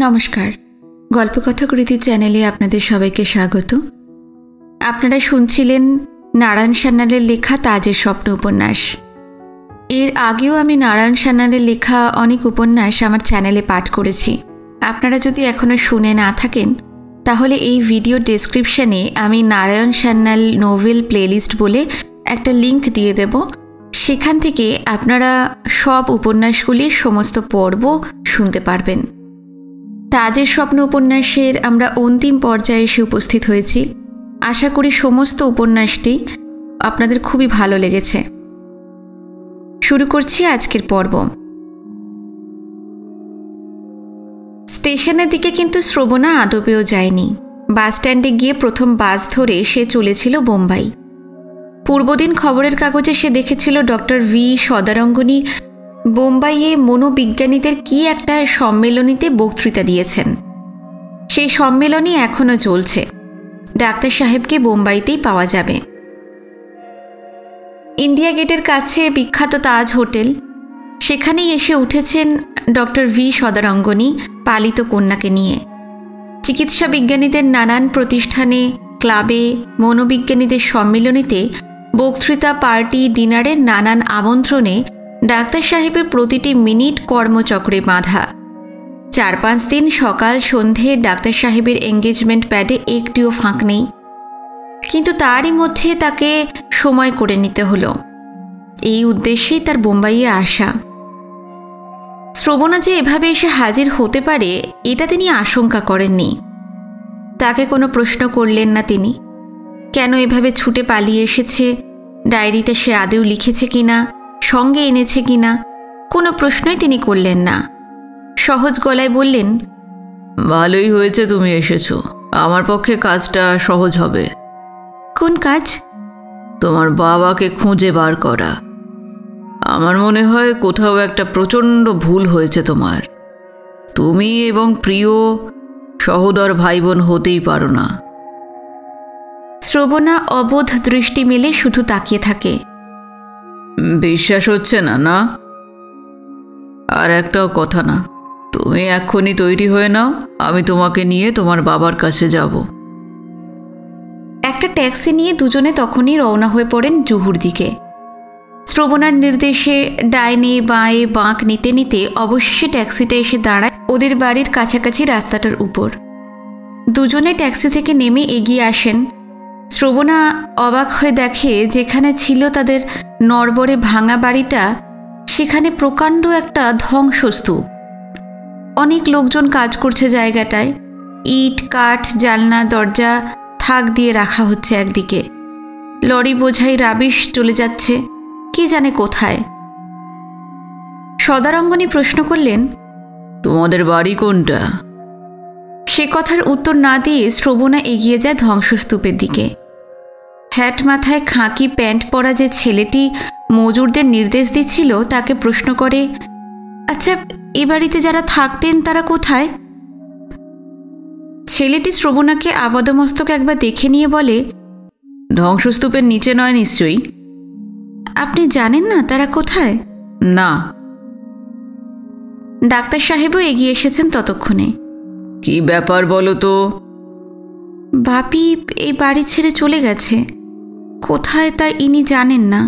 নমস্কার, গল্পকথাকৃতি চ্যানেলে আপনাদের সবাইকে স্বাগত। আপনারা শুনছিলেন নারায়ণ সান্যালের লেখা তাজের স্বপ্ন উপন্যাস। এর আগেও আমি নারায়ণ সান্যালের লেখা অনেক উপন্যাস আমার চ্যানেলে পাঠ করেছি। আপনারা যদি এখনও শুনে না থাকেন তাহলে এই ভিডিও ডেসক্রিপশানে আমি নারায়ণ সান্যাল নোভেল প্লেলিস্ট বলে একটা লিংক দিয়ে দেব। সেখান থেকে আপনারা সব উপন্যাসগুলির সমস্ত পর্ব শুনতে পারবেন। তাজের স্বপ্ন উপন্যাসের আমরা অন্তিম পর্যায়ে এসে উপস্থিত হয়েছি। আশা করি সমস্ত উপন্যাসটি আপনাদের খুবই ভালো লেগেছে। শুরু করছি আজকের পর্ব। স্টেশনের দিকে কিন্তু শ্রবণা আদপেও যায়নি। বাস স্ট্যান্ডে গিয়ে প্রথম বাস ধরে সে চলেছিল বোম্বাই। পূর্বদিন খবরের কাগজে সে দেখেছিল ডক্টর ভি সদারঙ্গনী বোম্বাইয়ে মনোবিজ্ঞানীদের কি একটা সম্মেলনীতে বক্তৃতা দিয়েছেন। সেই সম্মেলনী এখনও চলছে। ডাক্তার সাহেবকে বোম্বাইতেই পাওয়া যাবে। ইন্ডিয়া গেটের কাছে বিখ্যাত তাজ হোটেল, সেখানেই এসে উঠেছেন ডক্টর ভি সদারঙ্গনী পালিত কন্যাকে নিয়ে। চিকিৎসা বিজ্ঞানীদের নানান প্রতিষ্ঠানে, ক্লাবে, মনোবিজ্ঞানীদের সম্মেলনীতে, বক্তৃতা, পার্টি, ডিনারের নানান আমন্ত্রণে ডাক্তার সাহেবের প্রতিটি মিনিট কর্মচক্রে বাঁধা। 4-5 দিন সকাল সন্ধে ডাক্তার সাহেবের এঙ্গেজমেন্ট প্যাডে একটিও ফাঁক নেই। কিন্তু তারই মধ্যে তাকে সময় করে নিতে হলো। এই উদ্দেশ্যেই তার বোম্বাইয়ে আসা। শ্রবণা যে এভাবে এসে হাজির হতে পারে এটা তিনি আশঙ্কা করেননি। তাকে কোনো প্রশ্ন করলেন না তিনি। কেন এভাবে ছুটে পালিয়ে এসেছে, ডায়েরিটা সে আদেও লিখেছে কিনা, সঙ্গে এনেছে কিনা, কোনো প্রশ্নই তিনি করলেন না। সহজ গলায় বললেন, ভালোই হয়েছে তুমি এসেছো। আমার পক্ষে কাজটা সহজ হবে। কোন কাজ? তোমার বাবাকে খুঁজে বার করা। আমার মনে হয় কোথাও একটা প্রচণ্ড ভুল হয়েছে তোমার। তুমি এবং প্রিয় সহোদর ভাই বোন হতেই পারো না। শ্রবণা অবোধ দৃষ্টি মেলে শুধু তাকিয়ে থাকে। বিশ্বাস হচ্ছে না? না, আর একটাও কথা না। তুমি এক্ষুনি তৈরি হয়ে নাও, আমি তোমাকে নিয়ে তোমার বাবার কাছে যাব। একটা ট্যাক্সি নিয়ে দুজনে তখনই রওনা হয়ে পড়েন জুহুর দিকে। শ্রবণার নির্দেশে ডাইনে বাঁয়ে বাঁক নিতে নিতে অবশেষে ট্যাক্সিটা এসে দাঁড়ায় ওদের বাড়ির কাছাকাছি রাস্তাটার উপর। দুজনে ট্যাক্সি থেকে নেমে এগিয়ে আসেন। শ্রবণা অবাক হয়ে দেখে যেখানে ছিল তাদের নড়বড়ে ভাঙা বাড়িটা, সেখানে প্রকাণ্ড একটা ধ্বংসস্তূপ। অনেক লোকজন কাজ করছে জায়গাটায়। ইট, কাঠ, জানলা, দরজা থাক দিয়ে রাখা হচ্ছে একদিকে। লরি বোঝাই রাবিশ চলে যাচ্ছে কে জানে কোথায়। সদারঙ্গনী প্রশ্ন করলেন, তোমাদের বাড়ি কোনটা? সে কথার উত্তর না দিয়ে শ্রবণা এগিয়ে যায় ধ্বংসস্তূপের দিকে। হ্যাট মাথায় খাঁকি প্যান্ট পরা যে ছেলেটি মজুরদের নির্দেশ দিচ্ছিল তাকে প্রশ্ন করে, আচ্ছা, এ বাড়িতে যারা থাকতেন তারা কোথায়? ছেলেটি শ্রবণাকে আপাদমস্তক একবার দেখে নিয়ে বলে, ধ্বংসস্তূপের নিচে নয় নিশ্চয়ই? আপনি জানেন না তারা কোথায়? না। ডাক্তার সাহেবও এগিয়ে এসেছেন ততক্ষণে। কি ব্যাপার বলো তো? বাপি এই বাড়ি ছেড়ে চলে গেছে। কোথায় তা ইনি জানেন না।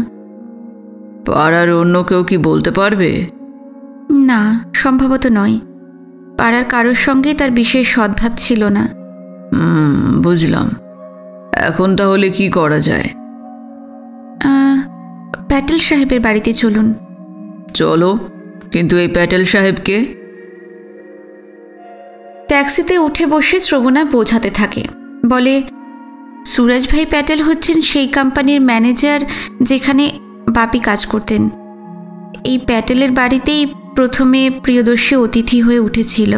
পাড়ার অন্য কেউ কি বলতে পারবে? না, সম্ভবত নয়। পাড়ার কারোর সঙ্গেই তার বিশেষ সদ্ভাব ছিল না। বুঝলাম। এখন তাহলে কি করা যায়? প্যাটেল সাহেবের বাড়িতে চলুন। চলো, কিন্তু এই প্যাটেল সাহেবকে? ট্যাক্সিতে উঠে বসে শ্রবণা বোঝাতে থাকে। বলে, সুরজ ভাই প্যাটেল হচ্ছেন সেই কোম্পানির ম্যানেজার যেখানে বাপি কাজ করতেন। এই প্যাটেলের বাড়িতেই প্রথমে প্রিয়দর্শী অতিথি হয়ে উঠেছিল।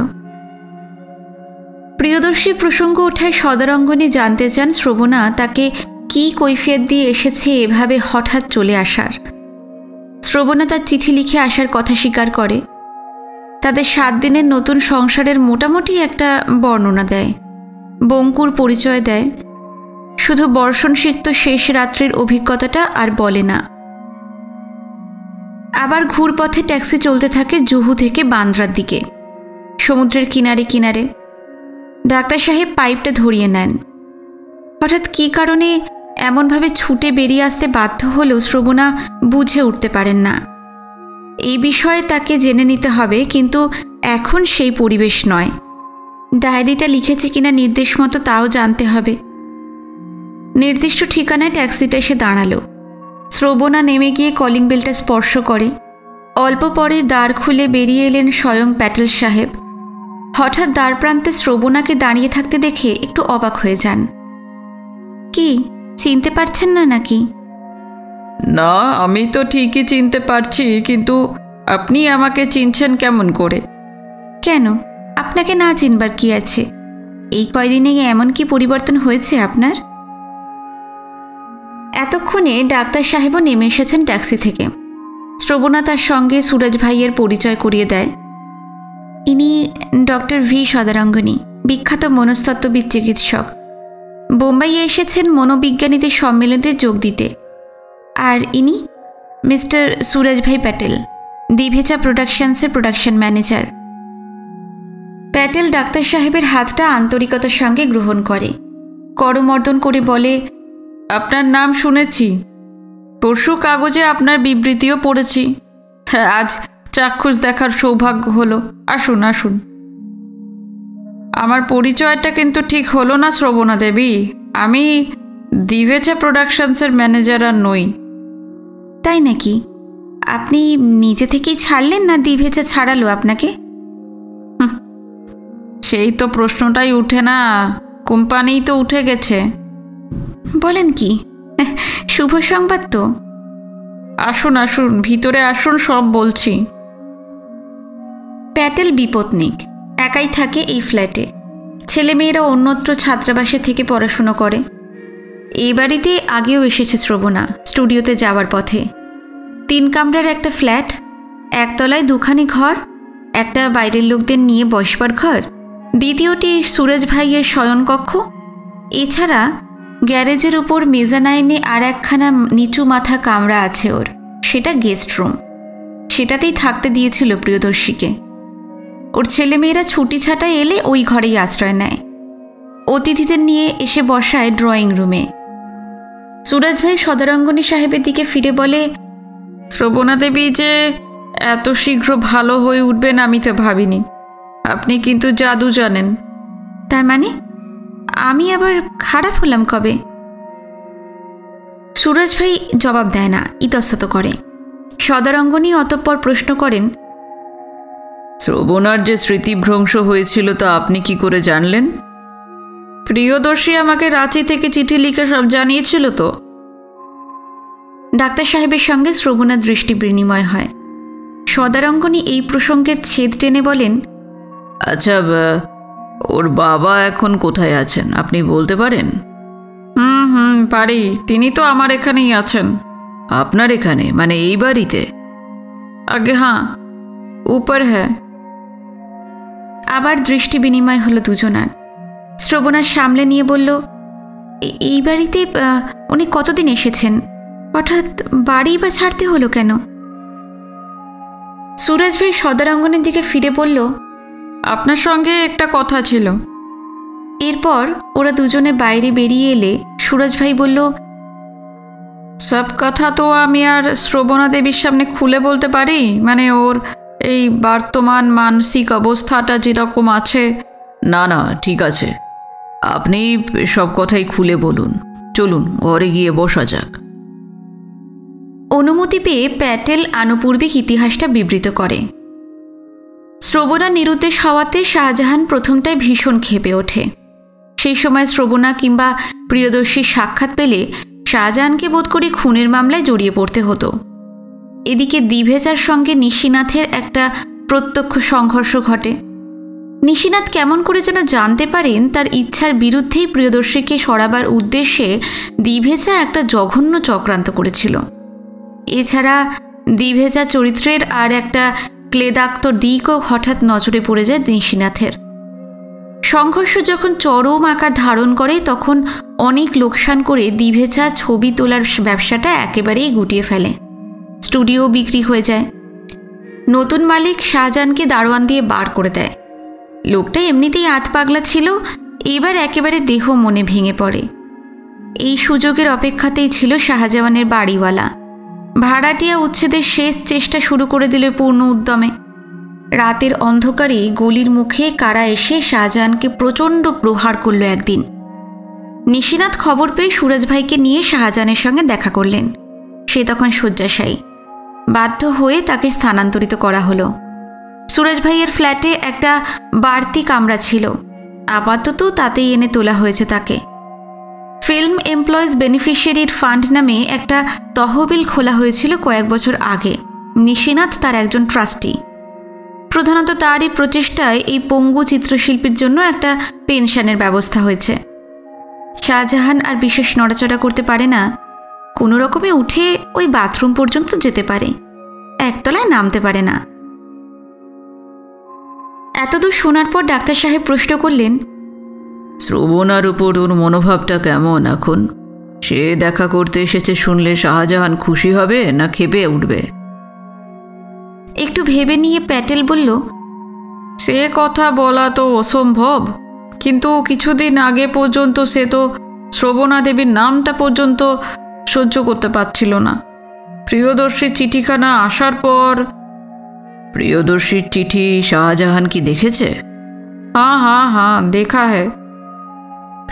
প্রিয়দর্শীর প্রসঙ্গ ওঠায় সদারঙ্গনী জানতে চান শ্রবণা তাকে কি কৈফিয়ত দিয়ে এসেছে এভাবে হঠাৎ চলে আসার। শ্রবণা তার চিঠি লিখে আসার কথা স্বীকার করে। তাদের 7 দিনের নতুন সংসারের মোটামুটি একটা বর্ণনা দেয়। বঙ্কুর পরিচয় দেয়। শুধু বর্ষণসিক্ত শেষ রাত্রির অভিজ্ঞতাটা আর বলে না। আবার ঘুরপথে ট্যাক্সি চলতে থাকে জুহু থেকে বান্দ্রার দিকে। সমুদ্রের কিনারে কিনারে। ডাক্তার সাহেব পাইপটা ধরিয়ে নেন। হঠাৎ কী কারণে এমনভাবে ছুটে বেরিয়ে আসতে বাধ্য হলেও শ্রবণা বুঝে উঠতে পারেন না। এই বিষয়ে তাকে জেনে নিতে হবে, কিন্তু এখন সেই পরিবেশ নয়। ডায়েরিটা লিখেছে কিনা নির্দেশ মতো তাও জানতে হবে। নির্দিষ্ট ঠিকানায় ট্যাক্সিটা এসে দাঁড়ালো। শ্রবণা নেমে গিয়ে কলিং বেলটা স্পর্শ করে। অল্প পরে দ্বার খুলে বেরিয়ে এলেন স্বয়ং প্যাটেল সাহেব। হঠাৎ দ্বার প্রান্তে শ্রবণাকে দাঁড়িয়ে থাকতে দেখে একটু অবাক হয়ে যান। কি চিনতে পারছেন না নাকি? না, আমি তো ঠিকই চিনতে পারছি, কিন্তু আপনি আমাকে চিনছেন কেমন করে? কেন, আপনাকে না চিনবার কি আছে? এই কয়দিনে এমন কি পরিবর্তন হয়েছে আপনার? এতক্ষণে ডাক্তার সাহেবও নেমে এসেছেন ট্যাক্সি থেকে। শ্রবণা তার সঙ্গে সুরজ ভাইয়ের পরিচয় করিয়ে দেয়। ইনি ডক্টর ভি সদারঙ্গনী, বিখ্যাত মনস্তত্ত্ববিদ চিকিৎসক। বোম্বাইয়ে এসেছেন মনোবিজ্ঞানীদের সম্মেলনে যোগ দিতে। আর ইনি মিস্টার সুরজ ভাই প্যাটেল, দিভেচা প্রোডাকশনসের প্রোডাকশন ম্যানেজার। প্যাটেল ডাক্তার সাহেবের হাতটা আন্তরিকতার সঙ্গে গ্রহণ করে, করমর্দন করে বলে, আপনার নাম শুনেছি, পরশু কাগজে আপনার বিবৃতিও পড়েছি। হ্যাঁ, আজ চাক্ষুষ দেখার সৌভাগ্য হলো। আসুন আসুন। আমার পরিচয়টা কিন্তু ঠিক হলো না শ্রবণা দেবী। আমি দিভেচা প্রোডাকশনসের ম্যানেজার আর নই। তাই নাকি? আপনি নিজে থেকেই ছাড়লেন না দিভেচা ছাড়ালো আপনাকে? সেই তো প্রশ্নটাই উঠে না, কোম্পানিই তো উঠে গেছে। বলেন কি? শুভ সংবাদ তো। আসুন আসুন, ভিতরে আসুন, সব বলছি। প্যাটেল বিপত্নিক, একাই থাকে এই ফ্ল্যাটে। ছেলেমেয়েরা অন্যত্র ছাত্রাবাসে থেকে পড়াশুনো করে। এই বাড়িতে আগেও এসেছে শ্রবণা স্টুডিওতে যাওয়ার পথে। 3 কামরার একটা ফ্ল্যাট, একতলায় 2খানি ঘর, একটা বাইরের লোকদের নিয়ে বসবার ঘর, দ্বিতীয়টি সুরজ ভাইয়ের শয়নকক্ষ। এছাড়া গ্যারেজের উপর মেজানাইনে আর একখানা নিচু মাথা কামরা আছে ওর, সেটা গেস্ট রুম। সেটাতেই থাকতে দিয়েছিল প্রিয়দর্শীকে। ওর ছেলেমেয়েরা ছুটি ছাটায় এলে ওই ঘরেই আশ্রয় নেয়। অতিথিদের নিয়ে এসে বসায় ড্রয়িং রুমে। সুরজ ভাই সদারঙ্গনী সাহেবের দিকে ফিরে বলে, শ্রবণা দেবী যে এত শীঘ্র ভালো হয়ে উঠবেন আমি তো ভাবিনি। আপনি কিন্তু জাদু জানেন। তার মানে আমি আবার খারাপ হলাম কবে? সুরজ ভাই জবাব দেয় না, ইতস্তত করে। সদারঙ্গনী অতঃপর প্রশ্ন করেন, শ্রবণার যে স্মৃতিভ্রংশ হয়েছিল তা আপনি কি করে জানলেন? প্রিয়দর্শী আমাকে রাঁচি থেকে চিঠি লিখে সব জানিয়েছিল তো। ডাক্তার সাহেবের সঙ্গে শ্রবণার দৃষ্টি বিনিময় হয়। সদারঙ্গনী এই প্রসঙ্গের ছেদ টেনে বলেন, আচ্ছা, ওর বাবা এখন কোথায় আছেন আপনি বলতে পারেন? পারি। তিনি তো আমার এখানেই আছেন। আপনার এখানে মানে এই বাড়িতে? আগে হ্যাঁ, উপর হ্যাঁ। আবার দৃষ্টি বিনিময় হলো দুজনার। শ্রবণার সামলে নিয়ে বলল, এই বাড়িতে উনি কতদিন এসেছেন? হঠাৎ বাড়ি বা ছাড়তে হলো কেন? সুরজ ভাই সদারঙ্গনের দিকে ফিরে বলল, আপনার সঙ্গে একটা কথা ছিল। এরপর ওরা দুজনে বাইরে বেরিয়ে এলে সুরজ ভাই বলল, সব কথা তো আমি আর শ্রবণা দেবীর সামনে খুলে বলতে পারি, মানে ওর এই বর্তমান মানসিক অবস্থাটা যেরকম আছে। না না, ঠিক আছে, আপনি সব কথাই খুলে বলুন। চলুন ঘরে গিয়ে বসা যাক। অনুমতি পেয়ে প্যাটেল আনুপূর্বিক ইতিহাসটা বিবৃত করে। শ্রবণা নিরুদ্দেশ হওয়াতে শাহজাহান প্রথমটায় ভীষণ ক্ষেপে ওঠে। সেই সময় শ্রবণা কিংবা প্রিয়দর্শীর সাক্ষাৎ পেলে শাহজাহানকে বোধ করে খুনের মামলায় জড়িয়ে পড়তে হতো। এদিকে দিভেচার সঙ্গে নিশিনাথের একটা প্রত্যক্ষ সংঘর্ষ ঘটে। নিশিনাথ কেমন করে যেন জানতে পারেন তার ইচ্ছার বিরুদ্ধেই প্রিয়দর্শীকে সরাবার উদ্দেশ্যে দিভেচা একটা জঘন্য চক্রান্ত করেছিল। এছাড়া দিভেচা চরিত্রের আর একটা ক্লেদাক্ত দিকও হঠাৎ নজরে পড়ে যায় নিশিনাথের। সংঘর্ষ যখন চরম আকার ধারণ করে তখন অনেক লোকসান করে দিভেচা ছবি তোলার ব্যবসাটা একেবারেই গুটিয়ে ফেলে। স্টুডিও বিক্রি হয়ে যায়। নতুন মালিক শাহজাহানকে দারোয়ান দিয়ে বার করে দেয়। লোকটা এমনিতেই আত পাগলা ছিল, এবার একেবারে দেহ মনে ভেঙে পড়ে। এই সুযোগের অপেক্ষাতেই ছিল শাহজাহানের বাড়িওয়ালা। ভাড়াটিয়া উচ্ছেদের শেষ চেষ্টা শুরু করে দিল পূর্ণ উদ্যমে। রাতের অন্ধকারে গলির মুখে কারা এসে শাহজাহানকে প্রচণ্ড প্রহার করল একদিন। নিশিনাথ খবর পেয়ে সুরজ ভাইকে নিয়ে শাহজাহানের সঙ্গে দেখা করলেন। সে তখন শয্যাশায়ী। বাধ্য হয়ে তাকে স্থানান্তরিত করা হলো। সুরজ ভাইয়ের ফ্ল্যাটে একটা বাড়তি কামরা ছিল, আপাতত তাতেই এনে তোলা হয়েছে তাকে। ফিল্ম এমপ্লয়িজ বেনিফিশিয়ারির ফান্ড নামে একটা তহবিল খোলা হয়েছিল কয়েক বছর আগে। নিশিনাথ তার একজন ট্রাস্টি। প্রধানত তারই প্রচেষ্টায় এই পঙ্গু চিত্রশিল্পীর জন্য একটা পেনশনের ব্যবস্থা হয়েছে। শাহজাহান আর বিশেষ নড়াচড়া করতে পারে না, কোনো রকমে উঠে ওই বাথরুম পর্যন্ত যেতে পারে, একতলায় নামতে পারে না। এতদূর শোনার পর ডাক্তার সাহেব প্রশ্ন করলেন, শ্রবণার উপর ওর মনোভাবটা কেমন এখন? সে দেখা করতে এসেছে শুনলে শাহজাহান খুশি হবে না ক্ষেপে উঠবে? একটু ভেবে নিয়ে প্যাটেল বলল, সে কথা বলা তো অসম্ভব, কিন্তু কিছুদিন আগে পর্যন্ত সে তো শ্রবণা দেবীর নামটা পর্যন্ত সহ্য করতে পারছিল না। প্রিয়দর্শীর চিঠিখানা আসার পর। প্রিয়দর্শীর চিঠি শাহজাহান কি দেখেছে? হ্যাঁ দেখা হ্যাঁ।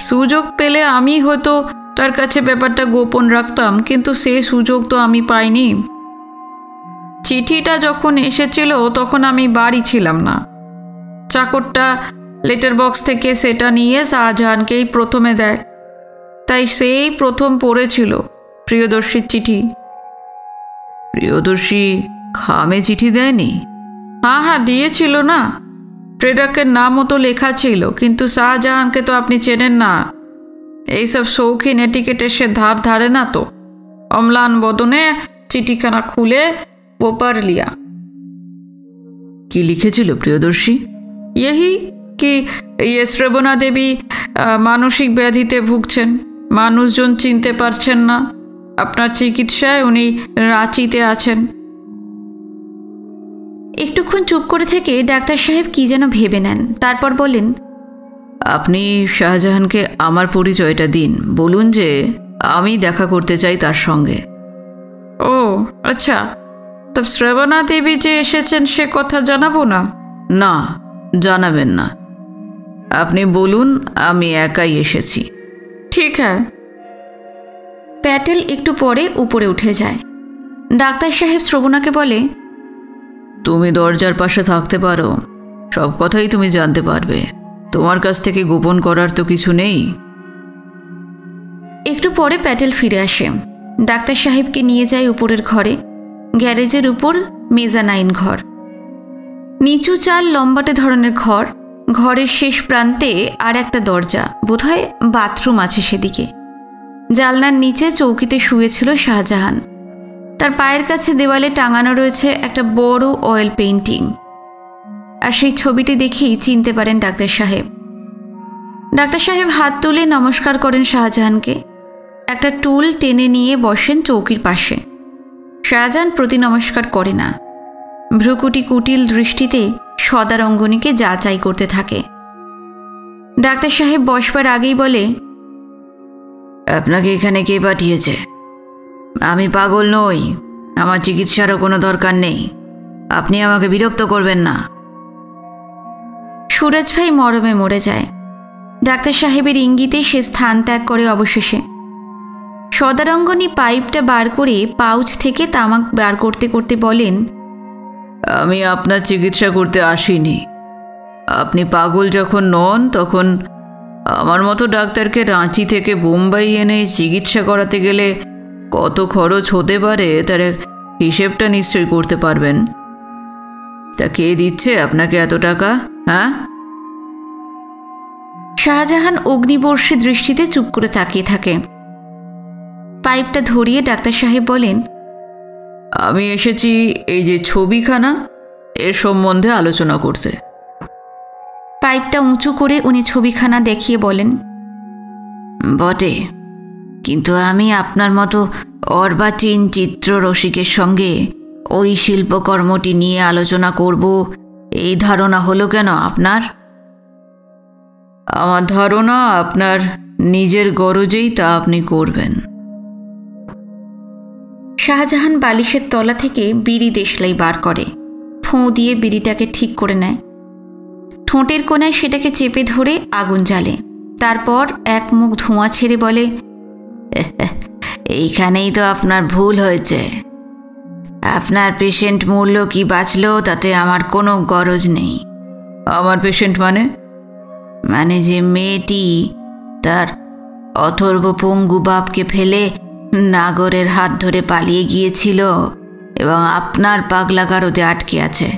সুযোগ পেলে আমি হয়তো তার কাছে ব্যাপারটা গোপন রাখতাম, কিন্তু সে সুযোগ তো আমি পাইনি। চিঠিটা যখন এসেছিল তখন আমি বাড়ি ছিলাম না। চাকরটা লেটার বক্স থেকে সেটা নিয়ে শাহজাহানকেই প্রথমে দেয়, তাই সেই প্রথম পড়েছিল প্রিয়দর্শীর চিঠি। প্রিয়দর্শী খামে চিঠি দেয়নি? হ্যাঁ দিয়েছিল না। প্রেরকের নামও তো লেখা ছিল, কিন্তু শাহজাহানকে তো আপনি চেনেন না। এইসব শৌখিন এটিকেটের সে ধার ধারে না তো। অম্লান বদনে চিঠিখানা খুলে ওপার লিয়া। কি লিখেছিল প্রিয়দর্শী? यही कि ये শ্রবণা দেবী মানসিক ব্যাধিতে ভুগছেন, মানুষজন চিনতে পারছেন না। আপনার চিকিৎসায় উনি রাঁচিতে আছেন। একটুক্ষণ চুপ করে থেকে ডাক্তার সাহেব কি যেন ভেবে নেন, তারপর বলেন, আপনি শাহজাহানকে আমার পরিচয়টা দিন, বলুন যে আমি দেখা করতে চাই তার সঙ্গে। ও আচ্ছা, তবে শ্রবণা দেবী যে এসেছেন সে কথা জানাবো না? না, জানাবেন না। আপনি বলুন আমি একাই এসেছি। ঠিক হ্যাঁ। প্যাটেল একটু পরে উপরে উঠে যায়। ডাক্তার সাহেব শ্রবণাকে বলে, তুমি দরজার পাশে থাকতে পারো, সব কথাই তুমি জানতে পারবে। তোমার কাছ থেকে গোপন করার তো কিছু নেই। একটু পরে প্যাটেল ফিরে আসে। ডাক্তার সাহেবকে নিয়ে যায় উপরের ঘরে, গ্যারেজের উপর মেজানাইন ঘর। নিচু চাল লম্বাটে ধরনের ঘর। ঘরের শেষ প্রান্তে আর একটা দরজা, বোধহয় বাথরুম আছে সেদিকে। জানলার নিচে চৌকিতে শুয়েছিল শাহজাহান। তার পায়ের কাছে দেওয়ালে টাঙানো রয়েছে একটা বড় অয়েল পেইন্টিং। আর সেই ছবিটি দেখেই চিনতে পারেন ডাক্তার সাহেব। ডাক্তার সাহেব হাত তুলে নমস্কার করেন শাহজাহানকে। একটা টুল টেনে নিয়ে বসেন চৌকির পাশে। শাহজাহান প্রতি নমস্কার করে না, ভ্রুকুটি কুটিল দৃষ্টিতে সদারঙ্গনীকে যাচাই করতে থাকে। ডাক্তার সাহেব বসবার আগেই বলে, আপনাকে এখানে কে পাঠিয়েছে? আমি পাগল নই, আমার চিকিৎসারও কোনো দরকার নেই। আপনি আমাকে বিরক্ত করবেন না। সুরজ ভাই মরমে মরে যায়। ডাক্তার সাহেবের ইঙ্গিতে সে স্থান ত্যাগ করে। অবশেষে সদারঙ্গনী পাইপটা বার করে পাউচ থেকে তামাক বার করতে করতে বলেন, আমি আপনার চিকিৎসা করতে আসিনি। আপনি পাগল যখন নন, তখন আমার মতো ডাক্তারকে রাঁচি থেকে বোম্বাই এনে চিকিৎসা করাতে গেলে কত খরচ হতে পারে তার হিসেবটা নিশ্চয়ই করতে পারবেন। তা কে দিচ্ছে আপনাকে এত টাকা? হ্যাঁ? শাহজাহান অগ্নিবর্ষী দৃষ্টিতে চুপ করে তাকিয়ে থাকে। পাইপটা ধরিয়ে ডাক্তার সাহেব বলেন, আমি এসেছি এই যে ছবিখানা, এর সম্বন্ধে আলোচনা করতে। পাইপটা উঁচু করে উনি ছবিখানা দেখিয়ে বলেন, বটে, কিন্তু আমি আপনার মতো অর্বাচীন চিত্ররসিকের সঙ্গে ওই শিল্পকর্মটি নিয়ে আলোচনা করব এই ধারণা হলো কেন আপনার? আমার ধারণা আপনার নিজের গরজেই তা আপনি করবেন। শাহজাহান বালিশের তলা থেকে বিড়ি দেশলাই বার করে, ফোঁ দিয়ে বিড়িটাকে ঠিক করে নেয়, ঠোঁটের কোণায় সেটাকে চেপে ধরে আগুন জ্বালে। তারপর এক মুখ ধোঁয়া ছেড়ে বলে, এইখানেই তো আপনার ভুল হয়েছে। আপনার পেশেন্ট মূল্য কি বাঁচলো তাতে আমার কোনো গরজ নেই। আমার পেশেন্ট মানে যে মেয়েটি তার অথর্ব পঙ্গু বাপকে ফেলে নাগরের হাত ধরে পালিয়ে গিয়েছিল এবং আপনার পাগলা গারদে আটকে আছে।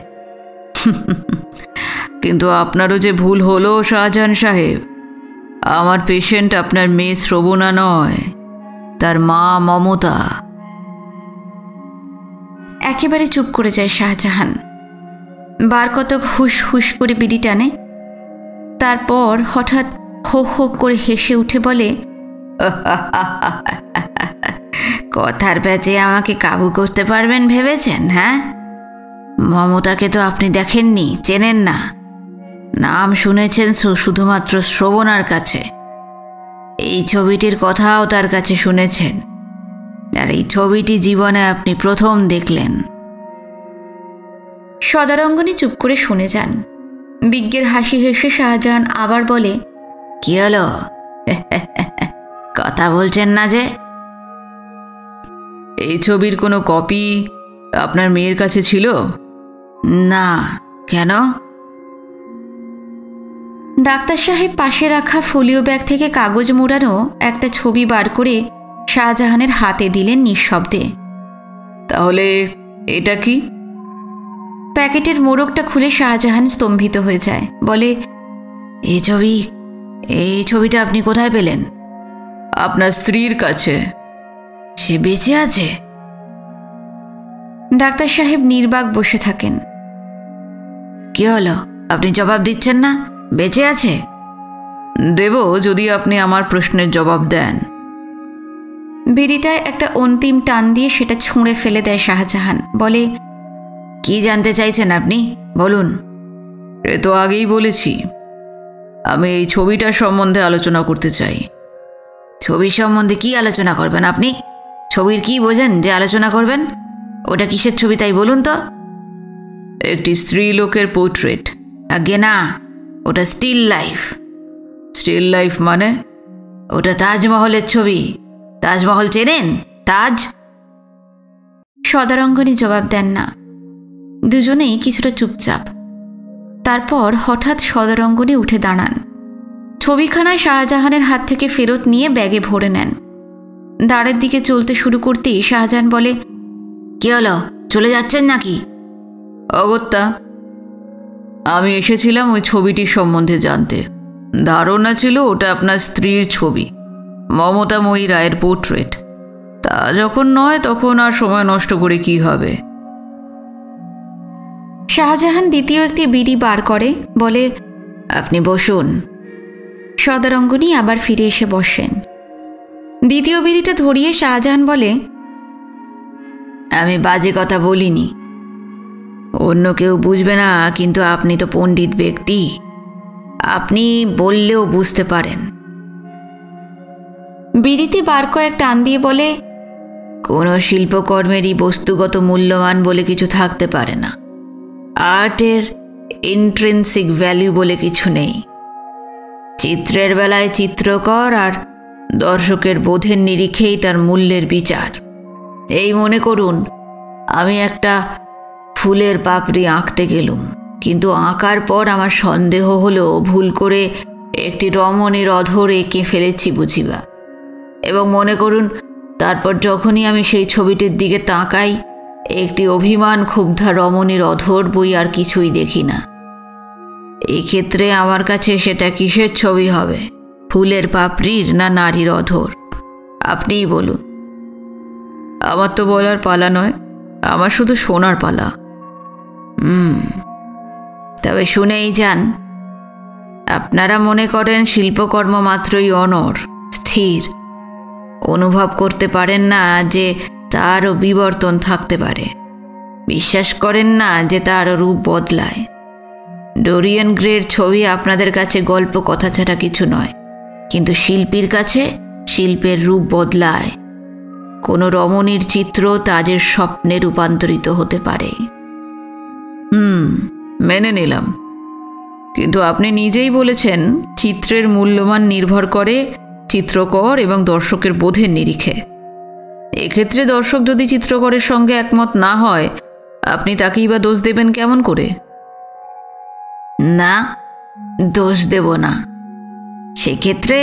কিন্তু আপনারও যে ভুল হলো শাহজাহান সাহেব, আমার পেশেন্ট আপনার মেয়ে শ্রবণা নয়, তার মা মমতা। একেবারে চুপ করে যায় শাহজাহান। বার কতক হুস হুস করে বিড়ি টানে, তারপর হঠাৎ হো হো করে হেসে উঠে বলে, কথার প্যাচে আমাকে কাবু করতে পারবেন ভেবেছেন? হ্যাঁ, মমতাকে তো আপনি দেখেননি, চেনেন না, নাম শুনেছেন শুধুমাত্র শ্রবণার কাছে। এই ছবিটির কথাও তার কাছে শুনেছেন, আর এই ছবিটি জীবনে আপনি প্রথম দেখলেন। সদারঙ্গনী চুপ করে শুনে যান। বিজ্ঞের হাসি হেসে শাহজাহান আবার বলে, কি হলো, কথা বলছেন না যে? এই ছবির কোনো কপি আপনার মেয়ের কাছে ছিল? না। কেন? ডাক্তার সাহেব পাশে রাখা ফোলিও ব্যাগ থেকে কাগজ মোড়ানো একটা ছবি বার করে শাহজাহানের হাতে দিলেন নিঃশব্দে। তাহলে এটা কি? প্যাকেটের মোড়কটা খুলে শাহজাহান স্তম্ভিত হয়ে যায়, বলে, এই ছবিটা আপনি কোথায় পেলেন? আপনার স্ত্রীর কাছে। সে বেঁচে আছে? ডাক্তার সাহেব নির্বাক বসে থাকেন। কি হলো, আপনি জবাব দিচ্ছেন না? বেঁচে আছে? দেব, যদি আপনি আমার প্রশ্নের জবাব দেন। বিড়িটায় একটা অন্তিম টান দিয়ে সেটা ছুঁড়ে ফেলে দেয় শাহজাহান, বলে, কি জানতে চাইছেন আপনি, বলুন। এ তো আগেই বলেছি, আমি এই ছবিটার সম্বন্ধে আলোচনা করতে চাই। ছবির সম্বন্ধে কি আলোচনা করবেন আপনি? ছবির কি বোঝেন যে আলোচনা করবেন? ওটা কিসের ছবি তাই বলুন তো? একটি স্ত্রী লোকের পোর্ট্রেট। আগে না, ওটা স্টিল লাইফ। স্টিল লাইফ মানে? ওটা তাজমহলের ছবি। তাজমহল চেনেন? তাজ। সদারঙ্গনী জবাব দেন না, দুজনেই কিছুটা চুপচাপ। তারপর হঠাৎ সদারঙ্গনী উঠে দাঁড়ান, ছবিখানায় শাহজাহানের হাত থেকে ফেরত নিয়ে ব্যাগে ভরে নেন। দ্বারের দিকে চলতে শুরু করতেই শাহজাহান বলে, কি হলো, চলে যাচ্ছেন নাকি? অগত্যা, আমি এসেছিলাম ওই ছবিটির সম্বন্ধে জানতে। ধারণা ছিল ওটা আপনার স্ত্রীর ছবি, মমতাময়ী রায়ের পোর্ট্রেট। তা যখন নয়, তখন আর সময় নষ্ট করে কি হবে। শাহজাহান দ্বিতীয় একটি বিড়ি বার করে, বলে, আপনি বসুন। সদারঙ্গনী আবার ফিরে এসে বসেন। দ্বিতীয় বিড়িটা ধরিয়ে শাহজাহান বলে, আমি বাজে কথা বলিনি, অন্য কেউ বুঝবে না, কিন্তু আপনি তো পণ্ডিত ব্যক্তি, আপনি বললেও বুঝতে পারেন। বিড়িতে বার কয়েক টান দিয়ে বলে, কোনো শিল্পকর্মেরই বস্তুগত মূল্যমান বলে কিছু থাকতে পারে না। আর্টের ইন্ট্রিনসিক ভ্যালু বলে কিছু নেই। চিত্রের বেলায় চিত্রকর আর দর্শকের বোধের নিরিখেই তার মূল্যের বিচার। এই মনে করুন, আমি একটা ফুলের পাপড়ি আঁকতে গেলুম, কিন্তু আঁকার পর আমার সন্দেহ হলো ভুল করে একটি রমণীর অধর এঁকে ফেলেছি বুঝিবা, এবং মনে করুন তারপর যখনই আমি সেই ছবিটির দিকে তাকাই, একটি অভিমান ক্ষুব্ধা রমণীর অধর বই আর কিছুই দেখি না। এই ক্ষেত্রে আমার কাছে সেটা কিসের ছবি হবে, ফুলের পাপড়ির না নারীর অধর? আপনিই বলুন। আমার তো বলার পালা নয়, আমার শুধু শোনার পালা। তবে শুনেই যান। আপনারা মনে করেন শিল্পকর্ম মাত্রই অনড়, স্থির, অনুভব করতে পারেন না যে তারও বিবর্তন থাকতে পারে, বিশ্বাস করেন না যে তারও রূপ বদলায়। ডোরিয়ান গ্রের ছবি আপনাদের কাছে গল্প কথা ছাড়া কিছু নয়, কিন্তু শিল্পীর কাছে শিল্পের রূপ বদলায়। কোনো রমণীর চিত্র তাজের স্বপ্নে রূপান্তরিত হতে পারে। মেনে নিলাম, কিন্তু আপনি নিজেই বলেছেন চিত্রের মূল্যমান নির্ভর করে চিত্রকর এবং দর্শকের বোধের নিরিখে। এক্ষেত্রে দর্শক যদি চিত্রকরের সঙ্গে একমত না হয়, আপনি তাকেই বা দোষ দেবেন কেমন করে? না, দোষ দেব না। সেক্ষেত্রে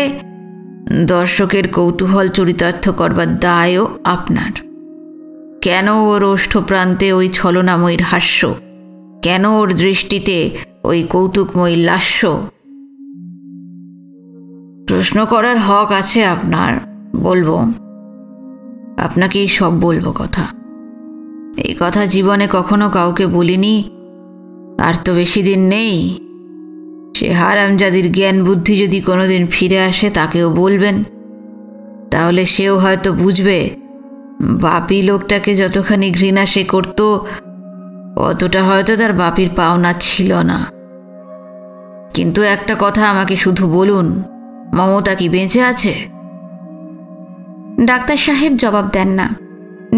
দর্শকের কৌতূহল চরিতার্থ করবার দায়ও আপনার। কেন ওর ওষ্ঠপ্রান্তে ওই ছলনাময়ীর হাস্য? কেন ওর দৃষ্টিতে ওই কৌতুকময়ী লাস্য? প্রশ্ন করার হক আছে আপনার, বলবো। আপনাকেই সব বলবো কথা। এই কথা জীবনে কখনো কাউকে বলিনি, আর তো বেশি দিন নেই। সে হারামজাদির জ্ঞান বুদ্ধি যদি কোনোদিন ফিরে আসে তাকেও বলবেন, তাহলে সেও হয়তো বুঝবে বাপি লোকটাকে যতখানি ঘৃণা সে করত, অতটা হয়তো তার বাপির পাওনা ছিল না। কিন্তু একটা কথা আমাকে শুধু বলুন, মমতা কি বেঁচে আছে? ডাক্তার সাহেব জবাব দেন না,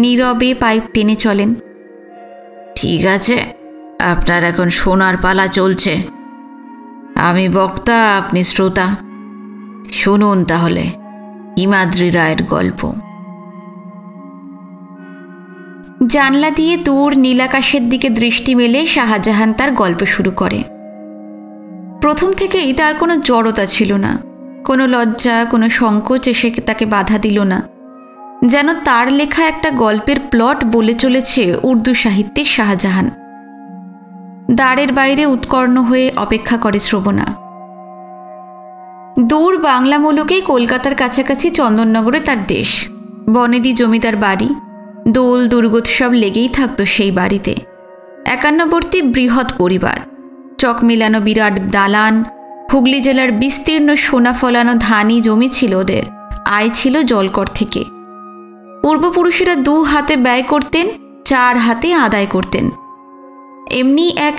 নীরবে পাইপ টেনে চলেন। ঠিক আছে, আপনার এখন শোনার পালা চলছে। আমি বক্তা, আপনি শ্রোতা। শুনুন তাহলে হিমাদ্রি রায়ের গল্প। জানলা দিয়ে দূর নীলাকাশের দিকে দৃষ্টি মেলে শাহজাহান তার গল্প শুরু করে। প্রথম থেকেই তার কোনো জড়তা ছিল না, কোনো লজ্জা, কোনো সংকোচ এসে তাকে বাধা দিল না। যেন তার লেখা একটা গল্পের প্লট বলে চলেছে উর্দু সাহিত্যিক শাহজাহান। দ্বারের বাইরে উৎকর্ণ হয়ে অপেক্ষা করে শ্রবণা। দূর বাংলা মুলুকে কলকাতার কাছাকাছি চন্দননগরে তার দেশ। বনেদি জমিদার বাড়ি, দোল দুর্গোৎসব লেগেই থাকত সেই বাড়িতে। একান্নবর্তী বৃহৎ পরিবার, চক মেলানো বিরাট দালান, হুগলি জেলার বিস্তীর্ণ সোনা ফলানো ধানি জমি ছিল ওদের। আয় ছিল জলকর থেকে। পূর্বপুরুষেরা 2 হাতে ব্যয় করতেন, 4 হাতে আদায় করতেন। এমনি এক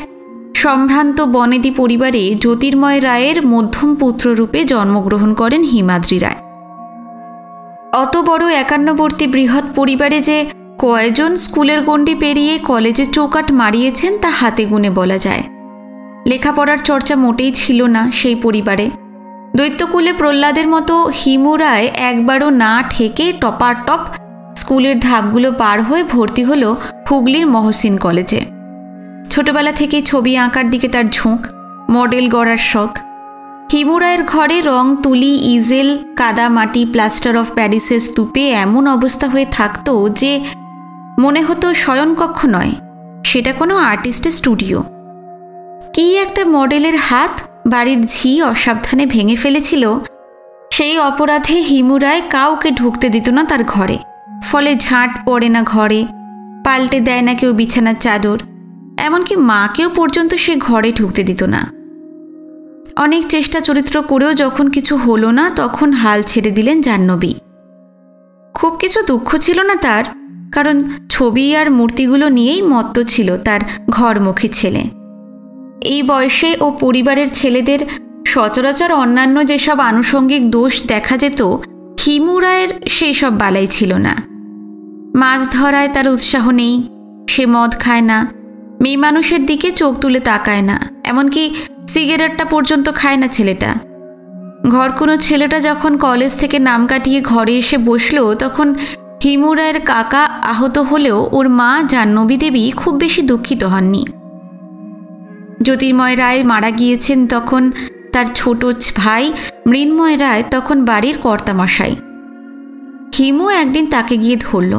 সম্ভ্রান্ত বনেদি পরিবারে জ্যোতির্ময় রায়ের মধ্যম পুত্ররূপে জন্মগ্রহণ করেন হিমাদ্রি রায়। অত বড় একান্নবর্তী বৃহৎ পরিবারে যে কয়জন স্কুলের গণ্ডি পেরিয়ে কলেজে চৌকাট মারিয়েছেন তা হাতে গুনে বলা যায়। লেখাপড়ার চর্চা মোটেই ছিল না সেই পরিবারে। দৈত্যকুলে প্রহ্লাদের মতো হিমু রায় একবারও না ঠেকে টপারটপ স্কুলের ধাপগুলো পার হয়ে ভর্তি হলো হুগলির মহসিন কলেজে। ছোটবেলা থেকেই ছবি আঁকার দিকে তার ঝোঁক, মডেল গড়ার শখ। হিমু রায়ের ঘরে রং তুলি, ইজেল, কাদা মাটি, প্লাস্টার অফ প্যারিসের স্তূপে এমন অবস্থা হয়ে থাকতো যে মনে হতো শয়নকক্ষ নয়, সেটা কোনো আর্টিস্টের স্টুডিও। কি একটা মডেলের হাত বাড়ির ঝি অসাবধানে ভেঙে ফেলেছিল, সেই অপরাধে হিমু রায় কাউকে ঢুকতে দিত না তার ঘরে। ফলে ঝাঁট পড়ে না ঘরে, পাল্টে দেয় না কেউ বিছানার চাদর, এমনকি মাকেও পর্যন্ত সে ঘরে ঢুকতে দিত না। অনেক চেষ্টা চরিত্র করেও যখন কিছু হলো না, তখন হাল ছেড়ে দিলেন জাহ্নবী। খুব কিছু দুঃখ ছিল না তার, কারণ ছবি আর মূর্তিগুলো নিয়েই মত্ত ছিল তার ঘরমুখী ছেলে। এই বয়সে ও পরিবারের ছেলেদের সচরাচর অন্যান্য যেসব আনুষঙ্গিক দোষ দেখা যেত, হিমু রায়ের সেই সব বালাই ছিল না। মাছ ধরায় তার উৎসাহ নেই, সে মদ খায় না, মেয়ে মানুষের দিকে চোখ তুলে তাকায় না, এমনকি সিগারেটটা পর্যন্ত খায় না ছেলেটা। ঘর কোনো ছেলেটা যখন কলেজ থেকে নাম কাটিয়ে ঘরে এসে বসলো, তখন হিমু রায়ের কাকা আহত হলেও ওর মা জাহ্নবী দেবী খুব বেশি দুঃখিত হননি। জ্যোতির্ময় রায় মারা গিয়েছেন তখন তার ছোট ভাই মৃন্ময় রায় তখন বাড়ির কর্তামশাই। হিমু একদিন তাকে গিয়ে ধরল,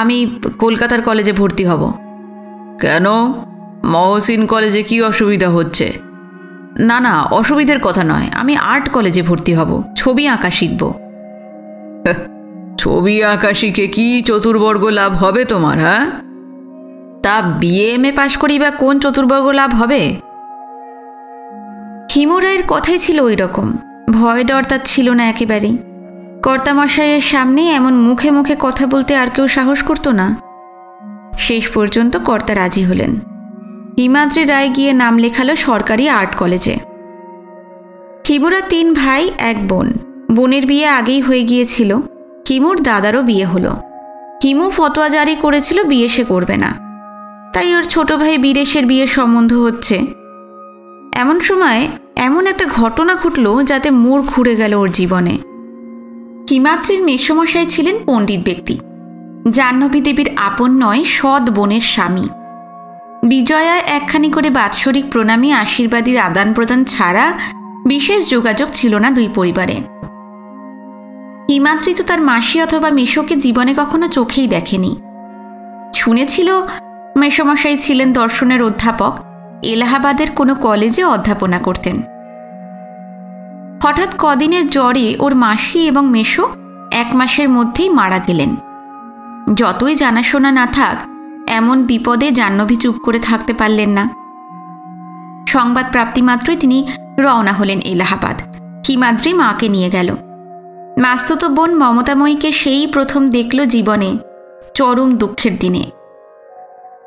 আমি কলকাতার কলেজে ভর্তি হব। কেন? মহসিন কলেজে কি অসুবিধা হচ্ছে? না না, অসুবিধার কথা নয়, আমি আর্ট কলেজে ভর্তি হব, ছবি আঁকা শিখব। ছবি আঁকা শিখে কি চতুর্বর্গ লাভ হবে তোমার? হ্যাঁ, তা BA-MA পাশ করি বা কোন চতুর্বর্গ লাভ হবে? হিমু রায়ের কথাই ছিল ওই রকম, ভয় ডর তার ছিল না একেবারেই। কর্তামশাইয়ের সামনে এমন মুখে মুখে কথা বলতে আর কেউ সাহস করত না। শেষ পর্যন্ত কর্তা রাজি হলেন। হিমাদ্রি রায় গিয়ে নাম লেখালো সরকারি আর্ট কলেজে। হিমুরা 3 ভাই 1 বোন। বোনের বিয়ে আগেই হয়ে গিয়েছিল। হিমুর দাদারও বিয়ে হলো। হিমু ফতোয়া জারি করেছিল বিয়ে সে করবে না, তাই ওর ছোট ভাই বীরেশের বিয়ের সম্বন্ধ হচ্ছে। এমন সময় এমন একটা ঘটনা ঘটল যাতে মোড় ঘুরে গেল ওর জীবনে। হিমাদ্রির মেসমশাই ছিলেন পণ্ডিত ব্যক্তি, জাহ্নবী দেবীর আপন নয় সৎ বোনের স্বামী। বিজয়ায় একখানি করে বাৎসরিক প্রণামী আশীর্বাদীর আদান প্রদান ছাড়া বিশেষ যোগাযোগ ছিল না দুই পরিবারে। হিমাদ্রি তো তার মাসি অথবা মেশোকে জীবনে কখনো চোখেই দেখেনি। শুনেছিল মেসমশাই ছিলেন দর্শনের অধ্যাপক, এলাহাবাদের কোনো কলেজে অধ্যাপনা করতেন। হঠাৎ কদিনের জ্বরে ওর মাসি এবং মেশো 1 মাসের মধ্যেই মারা গেলেন। যতই জানাশোনা না থাক, এমন বিপদে জাহ্নবী চুপ করে থাকতে পারলেন না। সংবাদ প্রাপ্তিমাত্রই তিনি রওনা হলেন এলাহাবাদ। হিমাদ্রি মাকে নিয়ে গেল। মাস্তুত বোন মমতাময়ীকে সেই প্রথম দেখল জীবনে চরম দুঃখের দিনে।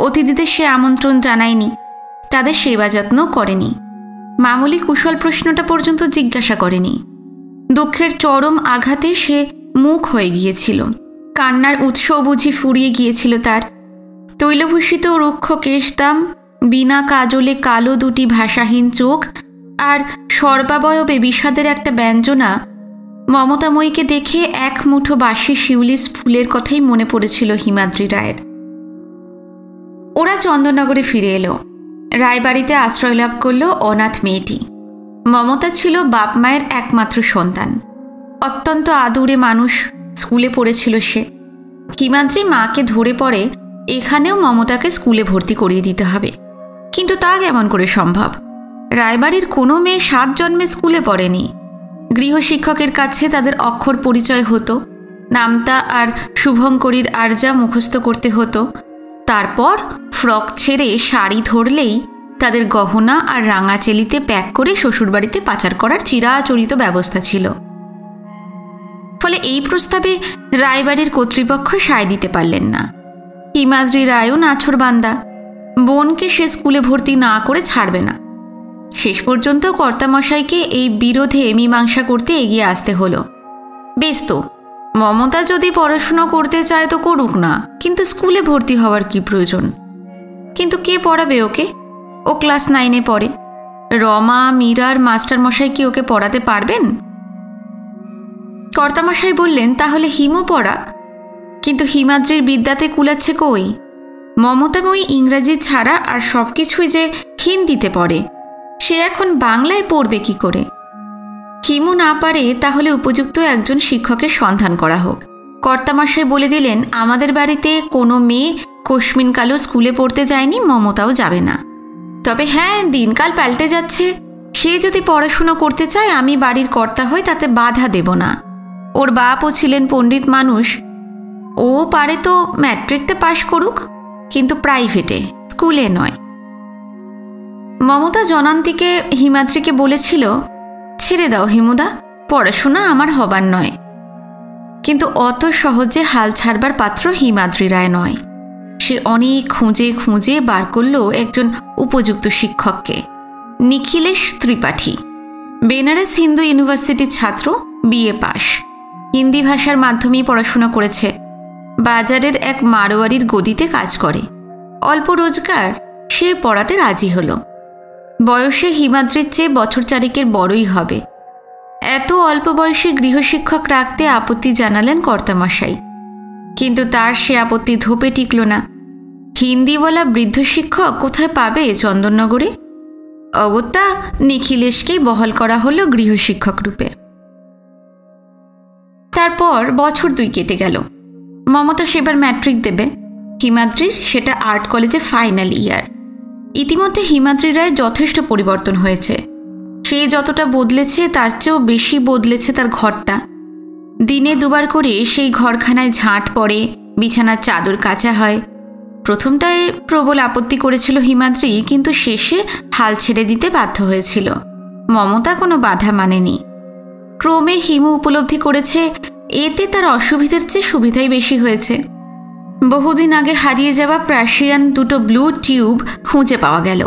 অতিথিদের সে আমন্ত্রণ জানায়নি, তাদের সেবা যত্ন করেনি, মামুলি কুশল প্রশ্নটা পর্যন্ত জিজ্ঞাসা করেনি। দুঃখের চরম আঘাতে সে মুখ হয়ে গিয়েছিল। কান্নার উৎস বুঝি ফুরিয়ে গিয়েছিল তার। তৈলভূষিত রুক্ষ কেশদাম, বিনা কাজলে কালো 2টি ভাষাহীন চোখ আর সর্বাবয়বে বিষাদের একটা ব্যঞ্জনা। মমতাময়ীকে দেখে 1 মুঠো বাসি শিউলিস ফুলের কথাই মনে পড়েছিল হিমাদ্রি রায়ের। ওরা চন্দননগরে ফিরে এলো। রায়বাড়িতে আশ্রয় লাভ করল অনাথ মেয়েটি। মমতা ছিল বাপ মায়ের একমাত্র সন্তান। অত্যন্ত আদুরে মানুষ, স্কুলে পড়েছিল সে। হিমাদ্রি মাকে ধরে পড়ে এখানেও মমতাকে স্কুলে ভর্তি করিয়ে দিতে হবে। কিন্তু তা কেমন করে সম্ভব? রায়বাড়ির কোনো মেয়ে 7 জন্মে স্কুলে পড়েনি। গৃহশিক্ষকের কাছে তাদের অক্ষর পরিচয় হতো, নামতা আর শুভঙ্করীর আর্যা মুখস্থ করতে হতো। তারপর ফ্রক ছেড়ে শাড়ি ধরলেই তাদের গহনা আর রাঙাচেলিতে প্যাক করে শ্বশুরবাড়িতে পাচার করার চিরাচরিত ব্যবস্থা ছিল। ফলে এই প্রস্তাবে রায়বাড়ির কর্তৃপক্ষ সায় দিতে পারলেন না। হিমাদ্রি রায়ও নাছোড়বান্দা, বোনকে সে স্কুলে ভর্তি না করে ছাড়বে না। শেষ পর্যন্ত কর্তামশাইকে এই বিরোধে মীমাংসা করতে এগিয়ে আসতে হলো। বেশ তো, মমতা যদি পড়াশুনো করতে চায় তো করুক না, কিন্তু স্কুলে ভর্তি হওয়ার কি প্রয়োজন? কিন্তু কে পড়াবে ওকে? ও ক্লাস 9-এ পড়ে। রমা, মীরার মাস্টারমশাই কি ওকে পড়াতে পারবেন? কর্তামশাই বললেন, তাহলে হিমু পড়াক। কিন্তু হিমাদ্রির বিদ্যাতে কুলাচ্ছে কই? মমতাময়ী ইংরাজি ছাড়া আর সব কিছুই যে হিন্দিতে পড়ে, সে এখন বাংলায় পড়বে কি করে? হিমু না পারে, তাহলে উপযুক্ত একজন শিক্ষকের সন্ধান করা হোক। কর্তামশাই বলে দিলেন, আমাদের বাড়িতে কোনো মেয়ে কোশমিনকালও স্কুলে পড়তে যায়নি, মমতাও যাবে না। তবে হ্যাঁ, দিনকাল পাল্টে যাচ্ছে। সে যদি পড়াশুনো করতে চায়, আমি বাড়ির কর্তা হই, তাতে বাধা দেব না। ওর বাপও ছিলেন পণ্ডিত মানুষ। ও পারে তো ম্যাট্রিকটা পাশ করুক, কিন্তু প্রাইভেটে, স্কুলে নয়। মমতা জনান্তিকে হিমাদ্রিকে বলেছিল, ছেড়ে দাও হিমুদা, পড়াশোনা আমার হবার নয়। কিন্তু অত সহজে হাল ছাড়বার পাত্র হিমাদ্রি রায় নয়। সে অনেক খুঁজে খুঁজে বার করল একজন উপযুক্ত শিক্ষককে, নিখিলেশ ত্রিপাঠী। বেনারস হিন্দু ইউনিভার্সিটির ছাত্র, বিএ পাস, হিন্দি ভাষার মাধ্যমেই পড়াশোনা করেছে। বাজারের এক মারোয়ারির গদিতে কাজ করে, অল্প রোজগার। সে পড়াতে রাজি হলো। বয়সে হিমাদ্রির চেয়ে বছর 4 বড়ই হবে। এত অল্প বয়সে গৃহশিক্ষক রাখতে আপত্তি জানালেন কর্তামশাই, কিন্তু তার সে আপত্তি ধোপে টিকল না। হিন্দিওয়ালা বৃদ্ধ শিক্ষক কোথায় পাবে চন্দননগরে? অগত্যা নিখিলেশকেই বহাল করা হলো গৃহশিক্ষক রূপে। তারপর বছর 2 কেটে গেল। মমতা সেবার ম্যাট্রিক দেবে, হিমাদ্রির সেটা আর্ট কলেজে ফাইনাল ইয়ার। ইতিমধ্যে হিমাদ্রি রায় যথেষ্ট পরিবর্তন হয়েছে। সে যতটা বদলেছে তার চেয়েও বেশি বদলেছে তার ঘরটা। দিনে 2 বার করে সেই ঘরখানায় ঝাঁট পড়ে, বিছানার চাদর কাচা হয়। প্রথমটায় প্রবল আপত্তি করেছিল হিমাদ্রি, কিন্তু শেষে হাল ছেড়ে দিতে বাধ্য হয়েছিল। মমতা কোনো বাধা মানেনি। ক্রমে হিমু উপলব্ধি করেছে এতে তার অসুবিধার চেয়ে সুবিধাই বেশি হয়েছে। বহুদিন আগে হারিয়ে যাওয়া প্রাশিয়ান দুটো ব্লু টিউব খুঁজে পাওয়া গেল।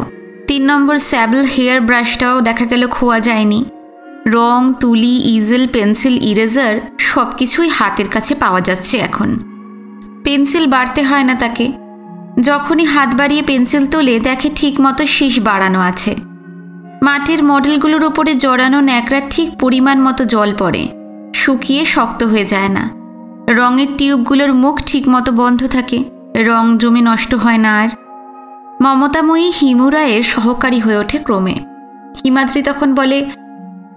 3 নম্বর স্যাবল হেয়ার ব্রাশটাও দেখা গেল খোয়া যায়নি। রং, তুলি, ইজেল, পেন্সিল, ইরেজার সব কিছুই হাতের কাছে পাওয়া যাচ্ছে এখন। পেন্সিল বাড়তে হয় না তাকে, যখনই হাত বাড়িয়ে পেন্সিল তোলে দেখে ঠিক মতো শীষ বাড়ানো আছে। মাটির মডেলগুলোর ওপরে জড়ানো ন্যাকড়ার ঠিক পরিমাণ মতো জল পড়ে, শুকিয়ে শক্ত হয়ে যায় না। রঙের টিউবগুলোর মুখ ঠিক মতো বন্ধ থাকে, রং জমে নষ্ট হয় না আর। মমতাময়ী হিমু রায়ের সহকারী হয়ে ওঠে ক্রমে। হিমাদ্রি তখন বলে,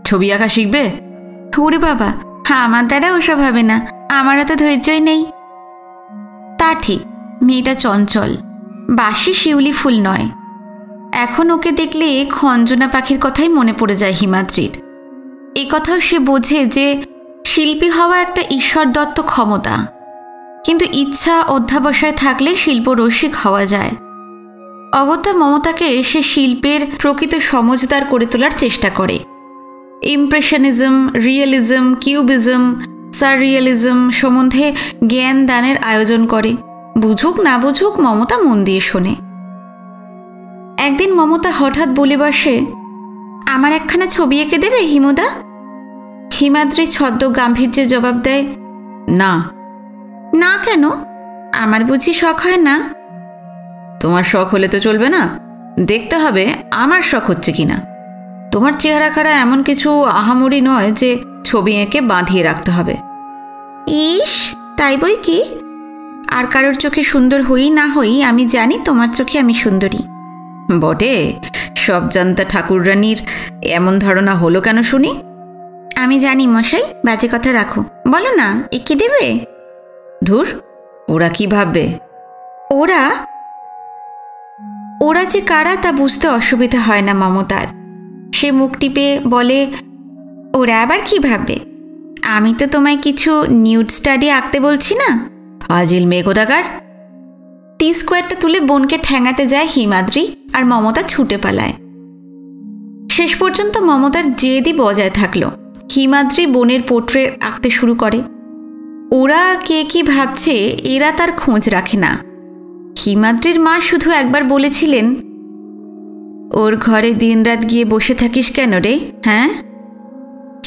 ছবি আঁকা শিখবে? ওরে বাবা, হ্যাঁ, আমার দ্বারা ওসব হবে না, আমারও তো ধৈর্যই নেই। তা ঠিক, মেয়েটা চঞ্চল, বাসি শিউলি ফুল নয়। এখন ওকে দেখলে খঞ্জনা পাখির কথাই মনে পড়ে যায় হিমাদ্রির। এ কথাও সে বোঝে যে শিল্পী হওয়া একটা ঈশ্বর দত্ত ক্ষমতা, কিন্তু ইচ্ছা অধ্যাবসায় থাকলে শিল্পরসিক হওয়া যায়। অগত্যা মমতাকে সে শিল্পের প্রকৃত সমজদার করে তোলার চেষ্টা করে। ইমপ্রেশনিজম, রিয়েলিজম, কিউবিজম, সাররিয়ালিজম সম্বন্ধে জ্ঞান দানের আয়োজন করে। বুঝুক না বুঝুক, মমতা মন দিয়ে শোনে। একদিন মমতা হঠাৎ বলে বসে, আমার একখানা ছবি এঁকে দেবে হিমুদা? হিমাদ্রি ছদ্ম গাম্ভীর্যে জবাব দেয়, না। না কেন? আমার বুঝি শখ হয় না? তোমার শখ হলে তো চলবে না, দেখতে হবে আমার শখ হচ্ছে কিনা। তোমার চেহারা খাড়া এমন কিছু আহামরি নয় যে ছবি এঁকে বাঁধিয়ে রাখতে হবে। ইস, তাই বই কি? আর কারোর চোখে সুন্দর হই না হই, আমি জানি তোমার চোখে আমি সুন্দরী। বটে, সব জানতা ঠাকুররানীর এমন ধারণা হলো কেন শুনি? আমি জানি মশাই, বাজে কথা রাখো, বলো না, এঁকে দেবে? ধুর, ওরা কি ভাববে? ওরা যে কারা তা বুঝতে অসুবিধা হয় না মমতার। সে মুখ টিপে বলে, ওরা আবার কি ভাববে? আমি তো তোমায় কিছু নিউড স্টাডি আঁকতে বলছি না। ফাজিল মেয়ে কোথাকার। টি স্কোয়ারটা তুলে বোনকে ঠ্যাঙাতে যায় হিমাদ্রি, আর মমতা ছুটে পালায়। শেষ পর্যন্ত মমতার জেদই বজায় থাকলো। হিমাদ্রি বোনের পোর্ট্রেট আঁকতে শুরু করে। ওরা কে কি ভাবছে এরা তার খোঁজ রাখে না। হিমাদ্রির মা শুধু একবার বলেছিলেন, ওর ঘরে দিনরাত গিয়ে বসে থাকিস কেন রে? হ্যাঁ,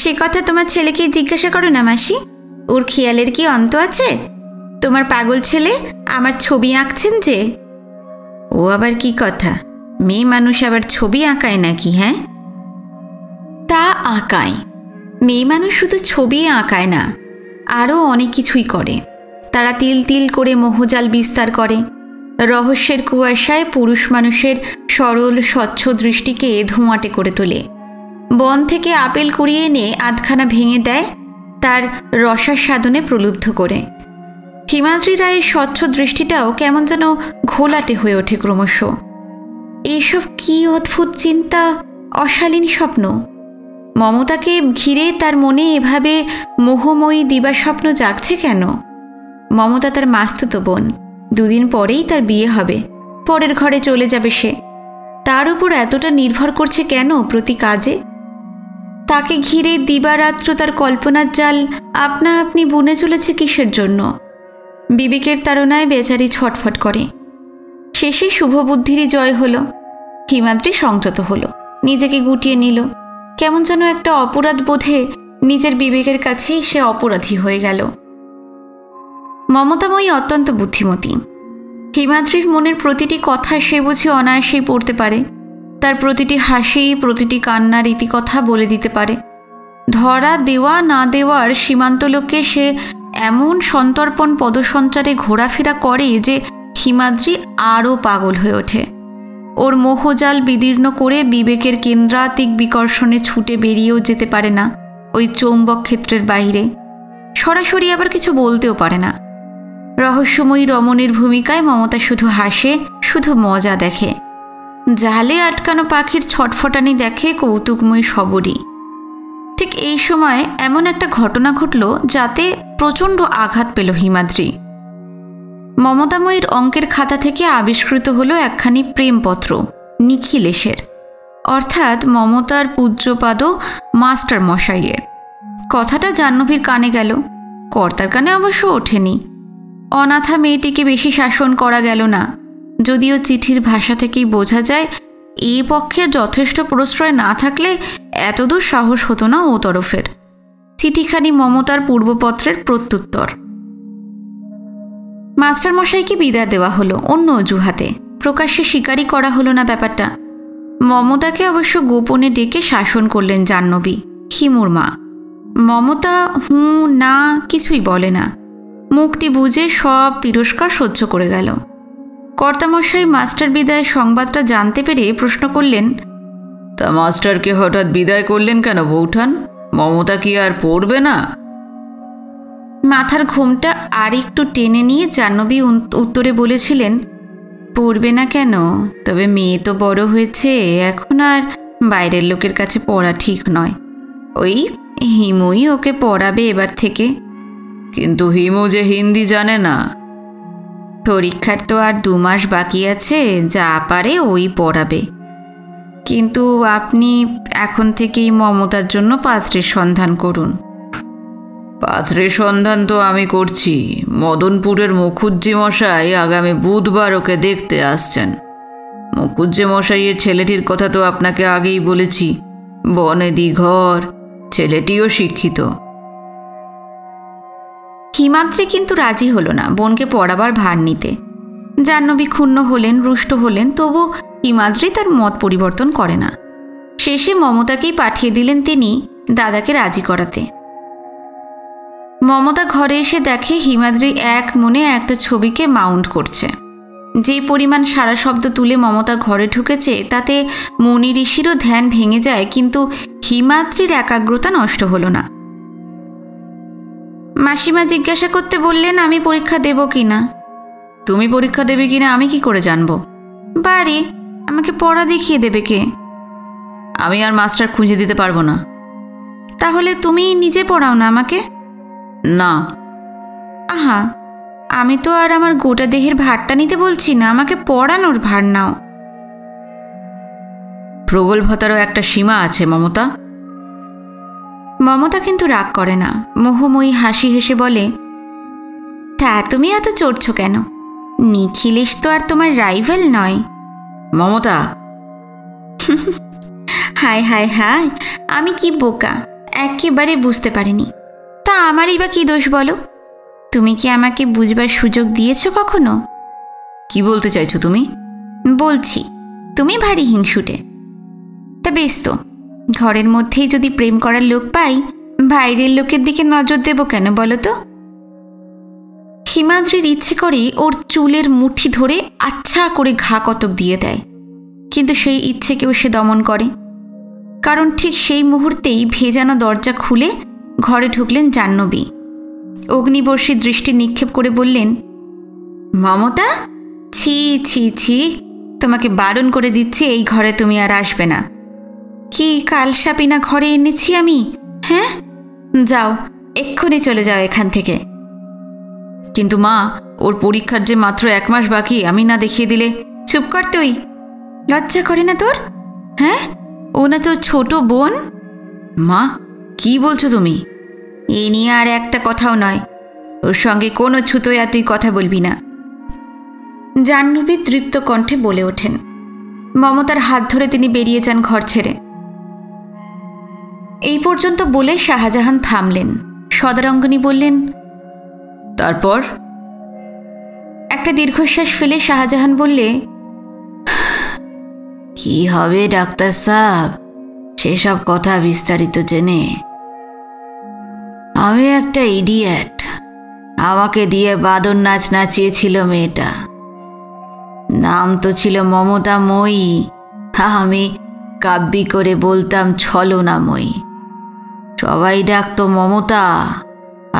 সে কথা তোমার ছেলেকে জিজ্ঞাসা করো না মাসি, ওর খেয়ালের কি অন্ত আছে? তোমার পাগল ছেলে আমার ছবি আঁকছেন যে। ও আবার কি কথা, মেয়ে মানুষ আবার ছবি আঁকায় নাকি? হ্যাঁ, তা আঁকায়। মেয়ে মানুষ শুধু ছবি আঁকায় না, আরও অনেক কিছুই করে। তারা তিল তিল করে মোহজাল বিস্তার করে। রহস্যের কুয়াশায় পুরুষ মানুষের সরল স্বচ্ছ দৃষ্টিকে ধোঁয়াটে করে তোলে। বন থেকে আপেল কুড়িয়ে এনে আধখানা ভেঙে দেয়, তার রসাস্বাদনে প্রলুব্ধ করে। হিমাদ্রি রায়ের স্বচ্ছ দৃষ্টিটাও কেমন যেন ঘোলাটে হয়ে ওঠে ক্রমশ। এইসব কি অদ্ভুত চিন্তা, অশালীন স্বপ্ন! মমতাকে ঘিরে তার মনে এভাবে মোহময়ী দিবাস্বপ্ন জাগছে কেন? মমতা তার মাস্তুতো বোন, 2 দিন পরেই তার বিয়ে হবে, পরের ঘরে চলে যাবে সে। তার উপর এতটা নির্ভর করছে কেন প্রতি কাজে? তাকে ঘিরে দিবারাত্র তার কল্পনার জাল আপনা আপনি বুনে চলেছে কিসের জন্য? বিবেকের তাড়নায় বেচারি ছটফট করে। শেষে শুভবুদ্ধিরই জয় হলো। হিমাদ্রি সংযত হলো, নিজেকে গুটিয়ে নিল। কেমন যেন একটা অপরাধ বোধে নিজের বিবেকের কাছেই সে অপরাধী হয়ে গেল। মমতাময়ী অত্যন্ত বুদ্ধিমতী। হিমাদ্রির মনের প্রতিটি কথা সে বুঝি অনায়াসেই পড়তে পারে। তার প্রতিটি হাসি, প্রতিটি কান্নার ইতিকথা বলে দিতে পারে। ধরা দেওয়া না দেওয়ার সীমান্তলোকে সে এমন সন্তর্পণ পদসঞ্চারে ঘোরাফেরা করে যে হিমাদ্রি আরও পাগল হয়ে ওঠে। ওর মোহজাল বিদীর্ণ করে বিবেকের কেন্দ্রাতিক বিকর্ষণে ছুটে বেরিয়েও যেতে পারে না ওই চৌম্বক ক্ষেত্রের বাইরে। সরাসরি আবার কিছু বলতেও পারে না। রহস্যময়ী রমণীর ভূমিকায় মমতা শুধু হাসে, শুধু মজা দেখে। জালে আটকানো পাখির ছটফটানি দেখে কৌতুকময়ী সবরই। ঠিক এই সময় এমন একটা ঘটনা ঘটল যাতে প্রচণ্ড আঘাত পেল হিমাদ্রি। মমতাময়ীর অঙ্কের খাতা থেকে আবিষ্কৃত হলো একখানি প্রেমপত্র নিখিলেশের, অর্থাৎ মমতার পূজ্যপাদ মাস্টার মশাইয়ের। কথাটা জাহ্নবীর কানে গেল, কর্তার কানে অবশ্য ওঠেনি। অনাথা মেয়েটিকে বেশি শাসন করা গেল না, যদিও চিঠির ভাষা থেকেই বোঝা যায় এই পক্ষে যথেষ্ট প্রশ্রয় না থাকলে এতদূর সাহস হতো না ও তরফের। চিঠিখানি মমতার পূর্বপত্রের প্রত্যুত্তর। মাস্টারমশাইকে বিদায় দেওয়া হলো অন্য অজুহাতে, প্রকাশ্যে স্বীকারই করা হলো না ব্যাপারটা। মমতাকে অবশ্য গোপনে ডেকে শাসন করলেন জাহ্নবী, হিমুর মা। মমতা হুঁ না কিছুই বলে না, মুখটি বুঝে সব তিরস্কার সহ্য করে গেল। কর্তামশাই মাস্টার বিদায় সংবাদটা জানতে পেরে প্রশ্ন করলেন, তা মাস্টারকে হঠাৎ বিদায় করলেন কেন বৌঠান? মমতা কি আর পড়বে না? মাথার ঘোমটা আর একটু টেনে নিয়ে জাহ্নবী উত্তরে বলেছিলেন, পড়বে না কেন, তবে মেয়ে তো বড় হয়েছে, এখন আর বাইরের লোকের কাছে পড়া ঠিক নয়। ওই হিমুই ওকে পড়াবে এবার থেকে। কিন্তু হিমু যে হিন্দি জানে না। পরীক্ষার তো আর 2 মাস বাকি আছে, যা পারে ওই পড়াবে। কিন্তু আপনি এখন থেকেই মমতার জন্য পাত্রের সন্ধান করুন। পাত্রের সন্ধান তো আমি করছি। মদনপুরের মুখুজ্জি মশাই আগামী বুধবার ওকে দেখতে আসছেন। মুখুজ্জি মশাইয়ের ছেলেটির কথা তো আপনাকে আগেই বলেছি, বনেদি ঘর, ছেলেটিও শিক্ষিত। হিমাদ্রি কিন্তু রাজি হলো না বোনকে পড়াবার ভার নিতে। জাহ্নবী ক্ষুণ্ণ হলেন, রুষ্ট হলেন, তবু হিমাদ্রি তার মত পরিবর্তন করে না। শেষে মমতাকেই পাঠিয়ে দিলেন তিনি দাদাকে রাজি করাতে। মমতা ঘরে এসে দেখে হিমাদ্রি এক মনে একটা ছবিকে মাউন্ট করছে। যে পরিমাণ সারা শব্দ তুলে মমতা ঘরে ঢুকেছে তাতে মুনি ঋষিরও ধ্যান ভেঙে যায়, কিন্তু হিমাদ্রির একাগ্রতা নষ্ট হলো না। মাসিমা জিজ্ঞাসা করতে বললেন আমি পরীক্ষা দেব কিনা। তুমি পরীক্ষা দেবে কিনা আমি কি করে জানবো? বারে আমাকে পড়া দেখিয়ে দেবে কে? আমি আর মাস্টার খুঁজে দিতে পারবো না। তাহলে তুমি নিজে পড়াও না আমাকে। না। আহা, আমি তো আর আমার গোটা দেহের ভারটা নিতে বলছি না, আমাকে পড়ানোর ভার নাও। প্রগল্ভতারও একটা সীমা আছে মমতা। মমতা কিন্তু রাগ করে না, মোহময়ী হাসি হেসে বলে, তা তুমি এত চড়ছ কেন? নিখিলেশ তো আর তোমার রাইভাল নয়। মমতা হায় হায় হায়, আমি কি বোকা, একেবারে বুঝতে পারিনি। তা আমারই বা কি দোষ বলো? তুমি কি আমাকে বুঝবার সুযোগ দিয়েছ কখনো? কি বলতে চাইছো তুমি? বলছি, তুমি ভারী হিংসুটে। তা বেশ তো, ঘরের মধ্যেই যদি প্রেম করার লোক পাই, বাইরের লোকের দিকে নজর দেব কেন বলো তো? হিমাদ্রির ইচ্ছে করে ওর চুলের মুঠি ধরে আচ্ছা করে ঘা কতক দিয়ে দেয়, কিন্তু সেই ইচ্ছেকেও সে দমন করে। কারণ ঠিক সেই মুহূর্তেই ভেজানো দরজা খুলে ঘরে ঢুকলেন জাহ্নবী। অগ্নিবর্ষী দৃষ্টি নিক্ষেপ করে বললেন, মমতা, ছি ছি ছি, তোমাকে বারণ করে দিচ্ছি, এই ঘরে তুমি আর আসবে না। কি কালসাপিনা ঘরে এনেছি আমি? হ্যাঁ, যাও, এক্ষুনি চলে যাও এখান থেকে। কিন্তু মা, ওর পরীক্ষার যে মাত্র 1 মাস বাকি, আমি না দেখিয়ে দিলে? চুপ কর তুই, লজ্জা করে না তোর? হ্যাঁ, ও না তোর ছোট বোন। মা, কি বলছো তুমি? এ নিয়ে আর একটা কথাও নয়, ওর সঙ্গে কোনো ছুতোয়া তুই কথা বলবি না। জাহ্নবী তৃপ্ত কণ্ঠে বলে ওঠেন। মমতার হাত ধরে তিনি বেরিয়ে যান ঘর ছেড়ে। এই পর্যন্ত বলে শাহজাহান থামলেন। সদারঙ্গিনী বললেন, তারপর? একটা দীর্ঘশ্বাস ফেলে শাহজাহান বললে, কি হবে ডাক্তার সাহেব সেসব কথা বিস্তারিত জেনে? আমি একটা ইডিয়েট, আমাকে দিয়ে বাদর নাচ নাচিয়েছিল মেয়েটা। নাম তো ছিল মমতাময়ী, আমি কাব্যি করে বলতাম ছলনাময়ী। সবাই ডাকতো মমতা,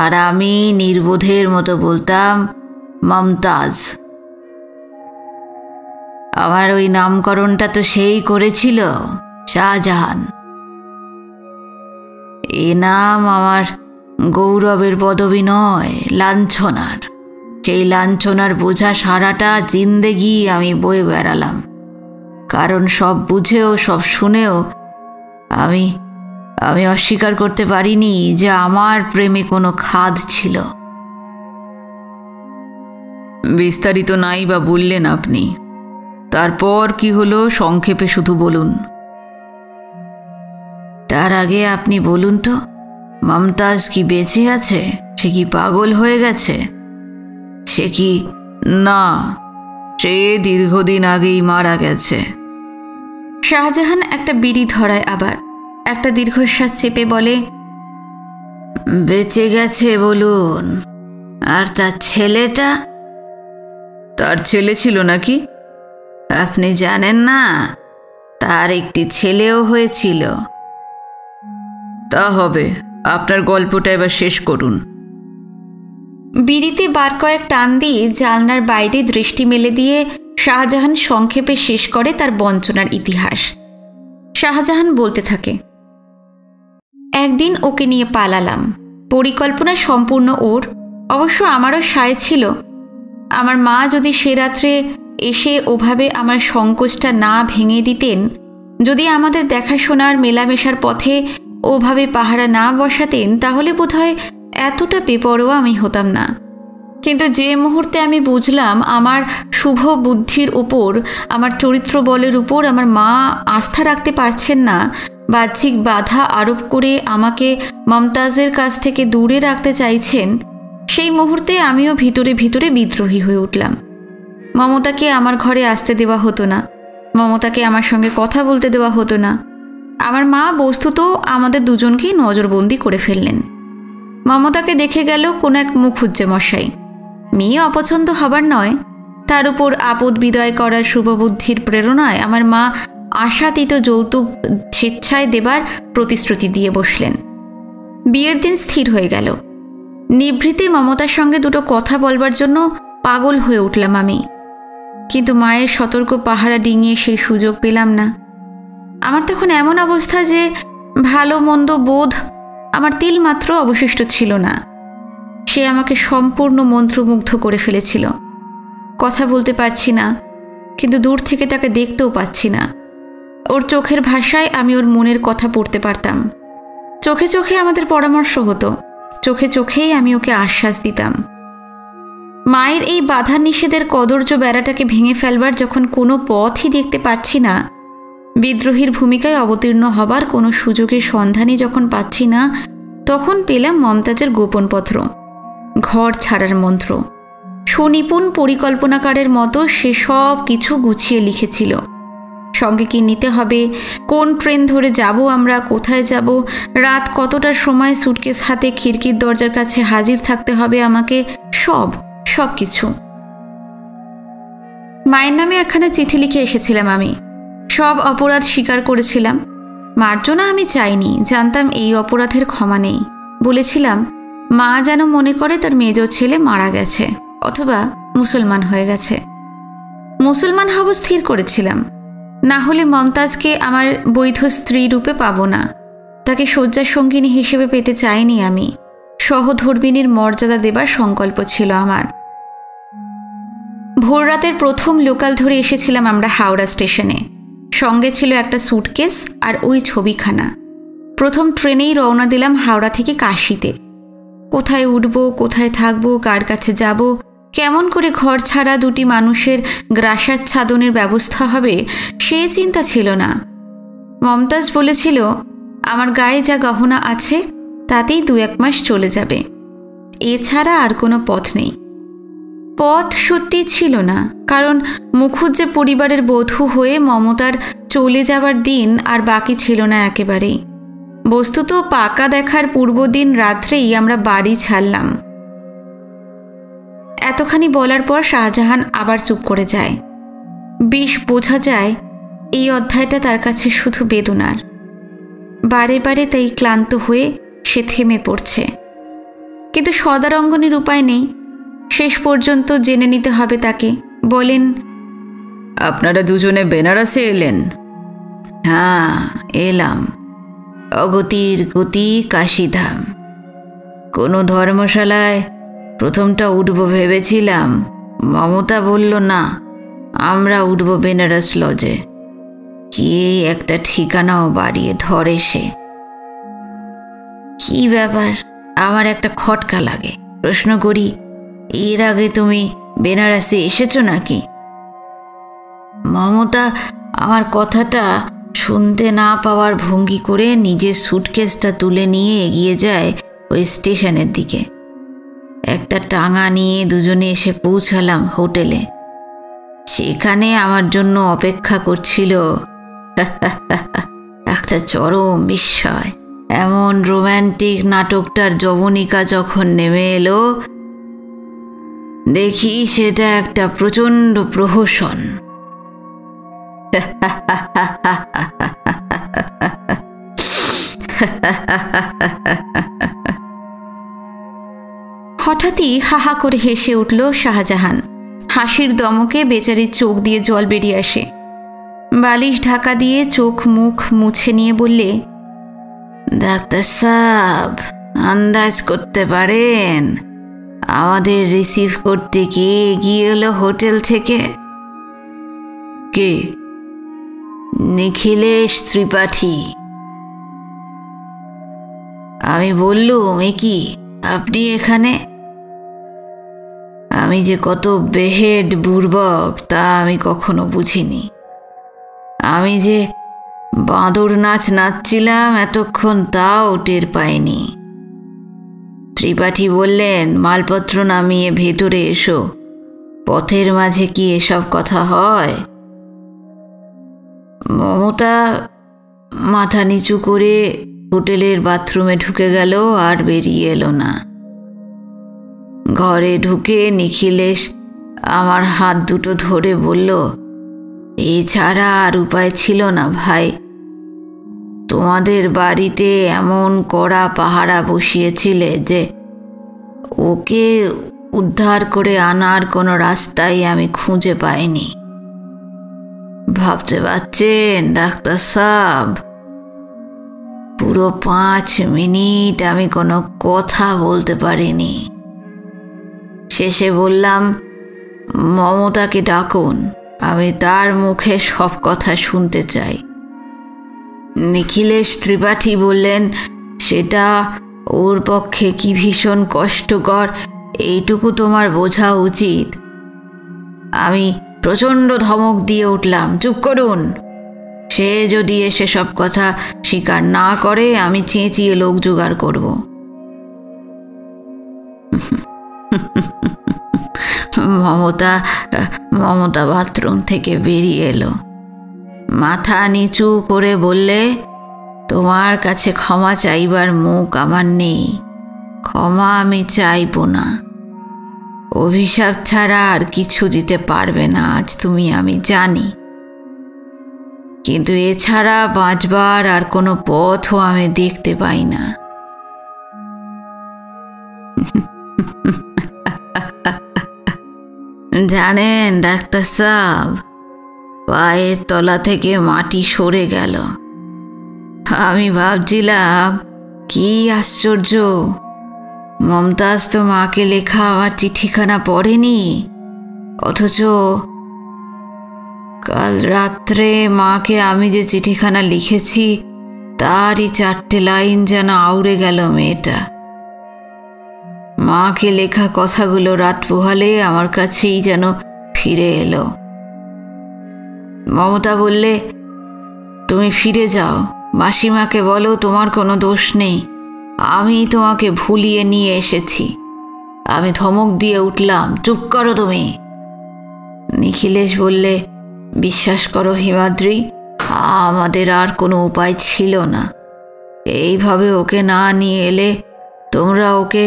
আর আমি নির্বোধের মতো বলতাম মমতাজ। আমার ওই নামকরণটা তো সেই করেছিল শাহজাহান। এ নাম আমার গৌরবের পদবী নয়, লাঞ্ছনার। সেই লাঞ্ছনার বোঝা সারাটা জিন্দেগি আমি বয়ে বেড়ালাম। কারণ সব বুঝেও সব শুনেও আমি অস্বীকার করতে পারিনি যে আমার প্রেমে কোনো খাদ ছিল। বিস্তারিত নাই বা বললেন আপনি, তারপর কি হলো সংক্ষেপে শুধু বলুন। তার আগে আপনি বলুন তো, মমতাজ কি বেঁচে আছে? সে কি পাগল হয়ে গেছে? সে কি? না, সে দীর্ঘদিন আগেই মারা গেছে। শাহজাহান একটা বিড়ি ধরায়, আবার একটা দীর্ঘশ্বাস চেপে বলে, বেঁচে গেছে বলুন। আর তার ছেলেটা? তার ছেলে ছিল নাকি? আপনি জানেন না? তার একটি ছেলেও হয়েছিল। তা হবে, আপনার গল্পটা এবার শেষ করুন। বিড়িতে বার কয়েক টান দিয়ে জানলার বাইরে দৃষ্টি মেলে দিয়ে শাহজাহান সংক্ষেপে শেষ করে তার বঞ্চনার ইতিহাস। শাহজাহান বলতে থাকে, একদিন ওকে নিয়ে পালালাম। পরিকল্পনা সম্পূর্ণ ওর, অবশ্য আমারও সায় ছিল। আমার মা যদি সে রাত্রে এসে ওভাবে আমার সংকোচটা না ভেঙে দিতেন, যদি আমাদের দেখাশোনার মেলামেশার পথে ওভাবে পাহারা না বসাতেন, তাহলে বোধহয় এতটা বেপরোয়া আমি হতাম না। কিন্তু যে মুহূর্তে আমি বুঝলাম আমার শুভ বুদ্ধির উপর, আমার চরিত্র বলের উপর আমার মা আস্থা রাখতে পারছেন না, বাহ্যিক বাধা আরোপ করে আমাকে মমতাজের কাছ থেকে দূরে রাখতে চাইছেন, সেই মুহূর্তে আমিও ভিতরে ভিতরে বিদ্রোহী হয়ে উঠলাম। মমতাকে আমার ঘরে আসতে দেওয়া হতো না, মমতাকে আমার সঙ্গে কথা বলতে দেওয়া হতো না। আমার মা বস্তুত আমাদের দুজনকেই নজরবন্দি করে ফেললেন। মমতাকে দেখে গেল কোনো এক মুখুজ্জে মশাই। মেয়ে অপছন্দ হবার নয়, তার উপর আপদ বিদয় করার শুভবুদ্ধির প্রেরণায় আমার মা আশাতীত যৌতুক স্বেচ্ছায় দেবার প্রতিশ্রুতি দিয়ে বসলেন। বিয়ের দিন স্থির হয়ে গেল। নিভৃতে মমতার সঙ্গে দুটো কথা বলবার জন্য পাগল হয়ে উঠলাম আমি, কিন্তু মায়ের সতর্ক পাহারা ডিঙিয়ে সেই সুযোগ পেলাম না। আমার তখন এমন অবস্থা যে ভালো মন্দ বোধ আমার তিলমাত্র অবশিষ্ট ছিল না। সে আমাকে সম্পূর্ণ মন্ত্রমুগ্ধ করে ফেলেছিল। কথা বলতে পারছি না, কিন্তু দূর থেকে তাকে দেখতেও পাচ্ছি না। ওর চোখের ভাষায় আমি ওর মনের কথা পড়তে পারতাম। চোখে চোখে আমাদের পরামর্শ হতো, চোখে চোখেই আমি ওকে আশ্বাস দিতাম। মায়ের এই বাধা নিষেধের কদর্য বেড়াটাকে ভেঙে ফেলবার যখন কোনো পথই দেখতে পাচ্ছি না, বিদ্রোহীর ভূমিকায় অবতীর্ণ হবার কোনো সুযোগের সন্ধানই যখন পাচ্ছি না, তখন পেলাম মমতাজের গোপন পত্র, ঘর ছাড়ার মন্ত্র। সুনিপুণ পরিকল্পনাকারের মতো সে সব কিছু গুছিয়ে লিখেছিল। সঙ্গে কি নিতে হবে, কোন ট্রেন ধরে যাব আমরা, কোথায় যাব, রাত কতটার সময় সুটকেস হাতে খিড়কির দরজার কাছে হাজির থাকতে হবে আমাকে, সব কিছু। মায়ের নামে একখানা চিঠি লিখে এসেছিলাম আমি। সব অপরাধ স্বীকার করেছিলাম। মার্জনা আমি চাইনি, জানতাম এই অপরাধের ক্ষমা নেই। বলেছিলাম মা যেন মনে করে তার মেজ ছেলে মারা গেছে অথবা মুসলমান হয়ে গেছে। মুসলমান হব স্থির করেছিলাম, না হলে মমতাজকে আমার বৈধ স্ত্রী রূপে পাব না। তাকে শয্যা সঙ্গিনী হিসেবে পেতে চাইনি আমি। সহধর্মিণীর মর্যাদা দেবার সংকল্প ছিল আমার। ভোররাতের প্রথম লোকাল ধরে এসেছিলাম আমরা হাওড়া স্টেশনে। সঙ্গে ছিল একটা সুটকেস আর ওই ছবিখানা। প্রথম ট্রেনেই রওনা দিলাম হাওড়া থেকে কাশিতে। কোথায় উঠব, কোথায় থাকব, কার কাছে যাব, কেমন করে ঘর ছাড়া দুটি মানুষের গ্রাসাচ্ছাদনের ব্যবস্থা হবে, সে চিন্তা ছিল না। মমতাজ বলেছিল আমার গায়ে যা গহনা আছে তাতেই 2-1 মাস চলে যাবে, এছাড়া আর কোনো পথ নেই। পথ সত্যি ছিল না, কারণ মুখুজ্জে পরিবারের বধূ হয়ে মমতার চলে যাবার দিন আর বাকি ছিল না একেবারেই। বস্তুত পাকা দেখার পূর্বদিন রাত্রেই আমরা বাড়ি ছাড়লাম। এতখানি বলার পর শাহজাহান আবার চুপ করে যায়। বেশ বোঝা যায় এই অধ্যায়টা তার কাছে শুধু বেদনার। বারে বারে তাই ক্লান্ত হয়ে সে থেমে পড়ছে, কিন্তু সদারঙ্গনের উপায় নেই। শেষ পর্যন্ত জেনে নিতে হবে তাকে। বলেন, আপনারা দুজনে বেনারসে এলেন? হ্যাঁ, এলাম। অগতির গতি কাশীধাম। কোনো ধর্মশালায় প্রথমটা উঠব ভেবেছিলাম, মমতা বলল না, আমরা উঠব বেনারস লজে। কি একটা ঠিকানাও বাড়িয়ে ধরে সে। কি ব্যাপার, আমার একটা খটকা লাগে। প্রশ্ন করি, এর আগে তুমি বেনারসে এসেছো নাকি? মমতা আমার কথাটা শুনতে না পাওয়ার ভঙ্গি করে নিজের সুটকেসটা তুলে নিয়ে এগিয়ে যায় ওই স্টেশনের দিকে। একটা টাঙা নিয়ে দুজনে এসে পৌঁছালাম হোটেলে। সেখানে আমার জন্য অপেক্ষা করছিল একটা চরম বিস্ময়। এমন রোম্যান্টিক নাটকটার যবনিকা যখন নেমে এলো, দেখি সেটা একটা প্রচণ্ড প্রহসন। হঠাৎই হাহা করে হেসে উঠল শাহজাহান। হাসির দমকে বেচারির চোখ দিয়ে জল বেরিয়ে আসে। বালিশ ঢাকা দিয়ে চোখ মুখ মুছে নিয়ে বললে, ডাক্তার সাহেব, আন্দাজ করতে পারেন আমাদের রিসিভ করতে কে এগিয়ে এলো হোটেল থেকে? কে? নিখিলেশ ত্রিপাঠী। আমি বললুম, এ কি, আপনি এখানে? আমি যে কত বেহেড বুর্বক তা আমি কখনো বুঝিনি। আমি যে বাঁদর নাচ নাচছিলাম এতক্ষণ তাও টের পাইনি। ত্রিপাঠী বললেন, মালপত্র নামিয়ে ভেতরে এসো, পথের মাঝে কি এসব কথা হয়? মমতা মাথা নিচু করে হোটেলের বাথরুমে ঢুকে গেল আর বেরিয়ে এলো না। ঘরে ঢুকে নিখিলেশ আমার হাত দুটো ধরে বলল, এছাড়া আর উপায় ছিল না ভাই। তোমাদের বাড়িতে এমন কড়া পাহারা বসিয়েছিলে যে ওকে উদ্ধার করে আনার কোনো রাস্তাই আমি খুঁজে পাইনি। ভাবতে পারছেন ডাক্তার সাহেব, পুরো 5 মিনিট আমি কোনো কথা বলতে পারিনি। শেষে বললাম, মমতাকে ডাকুন, আমি তার মুখে সব কথা শুনতে চাই। নিখিলেশ ত্রিপাঠী বললেন, সেটা ওর পক্ষে কি ভীষণ কষ্টকর এইটুকু তোমার বোঝা উচিত। আমি প্রচণ্ড ধমক দিয়ে উঠলাম, চুপ করুন। সে যদি এসে সব কথা স্বীকার না করে আমি চেঁচিয়ে লোক জোগাড় করব। মমতা বাথরুম থেকে বেরিয়ে এলো, মাথা নিচু করে বললে, তোমার কাছে ক্ষমা চাইবার মুখ আমার নেই, ক্ষমা আমি চাইব না। অভিশাপ ছাড়া আর কিছু দিতে পারবে না আজ তুমি, আমি জানি, কিন্তু এছাড়া বাঁচবার আর কোনো পথও আমি দেখতে পাই না। জানেন ডাক্তার সাহেব, পায়ের তলা থেকে মাটি সরে গেল। আমি ভাবছিলাম, কি আশ্চর্য, মমতাজ তো মাকে লেখা আমার চিঠিখানা পড়েনি, অথচ কাল রাত্রে মাকে আমি যে চিঠিখানা লিখেছি তারই 4টে লাইন যেন আউড়ে গেল মেয়েটা। মাকে লেখা কথাগুলো রাত পোহালে আমার কাছেই যেন ফিরে এলো। মমতা বললে, তুমি ফিরে যাও, মাসিমাকে বলো তোমার কোনো দোষ নেই, আমি তোমাকে ভুলিয়ে নিয়ে এসেছি। আমি ধমক দিয়ে উঠলাম, চুপ করো তুমি। নিখিলেশ বললে, বিশ্বাস করো হিমাদ্রি, আমাদের আর কোনো উপায় ছিল না। এইভাবে ওকে না নিয়ে এলে তোমরা ওকে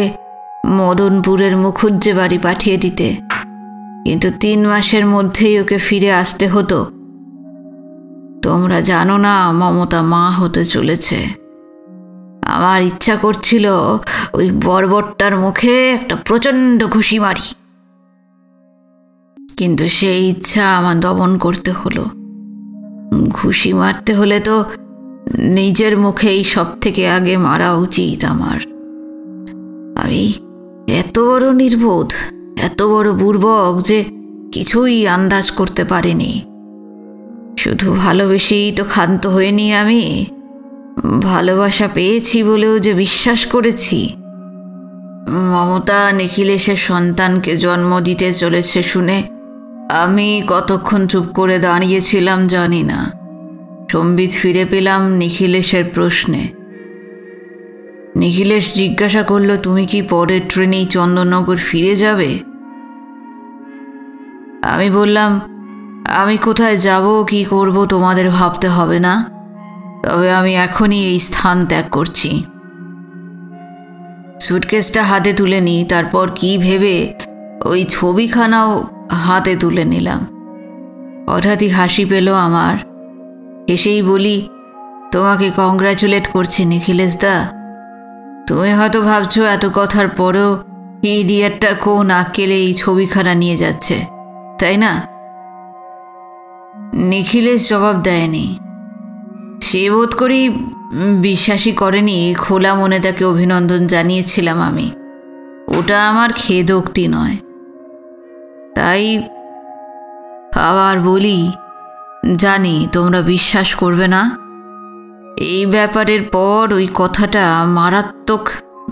মদনপুরের মুখুজ্জে বাড়ি পাঠিয়ে দিতে, কিন্তু 3 মাসের মধ্যেই ওকে ফিরে আসতে হতো। তোমরা জানো না মমতা মা হতে চলেছে। আমার ইচ্ছা করছিল ওই বর্বরটার মুখে একটা প্রচণ্ড ঘুষি মারি, কিন্তু সেই ইচ্ছা আমার দমন করতে হলো। ঘুষি মারতে হলে তো নিজের মুখেই সব থেকে আগে মারা উচিত আমার। আমি এত বড় নির্বোধ, এত বড় বুর্বক যে কিছুই আন্দাজ করতে পারিনি। শুধু ভালোবেসেই তো ক্ষান্ত হইনি আমি, ভালোবাসা পেয়েছি বলেও যে বিশ্বাস করেছি। মমতা নিখিলেশের সন্তানকে জন্ম দিতে চলেছে শুনে আমি কতক্ষণ চুপ করে দাঁড়িয়েছিলাম জানি না। সম্বিত ফিরে পেলাম নিখিলেশের প্রশ্নে। নিখিলেশ জিজ্ঞাসা করল, তুমি কি পরের ট্রেনেই চন্দননগর ফিরে যাবে? আমি বললাম, আমি কোথায় যাব কি করব তোমাদের ভাবতে হবে না, তবে আমি এখনই এই স্থান ত্যাগ করছি। সুটকেসটা হাতে তুলে নিই, তারপর কি ভেবে ওই ছবিখানাও হাতে তুলে নিলাম। হঠাৎই হাসি পেল আমার। এসেই বলি, তোমাকে কংগ্রাচুলেট করছি নিখিলেশ দা। তুমি হয়তো ভাবছো এত কথার পরেও ইডিয়েটটা কোন আক্কেলে এই ছবিখানা নিয়ে যাচ্ছে, তাই না? নিখিলেশ জবাব দেয়নি। সে বোধ করি বিশ্বাসই করেনি খোলা মনে তাকে অভিনন্দন জানিয়েছিলাম আমি। ওটা আমার খেদোক্তি নয়। তাই আবার বলি, জানি তোমরা বিশ্বাস করবে না। এই ব্যাপারের পর ওই কথাটা মারাত্মক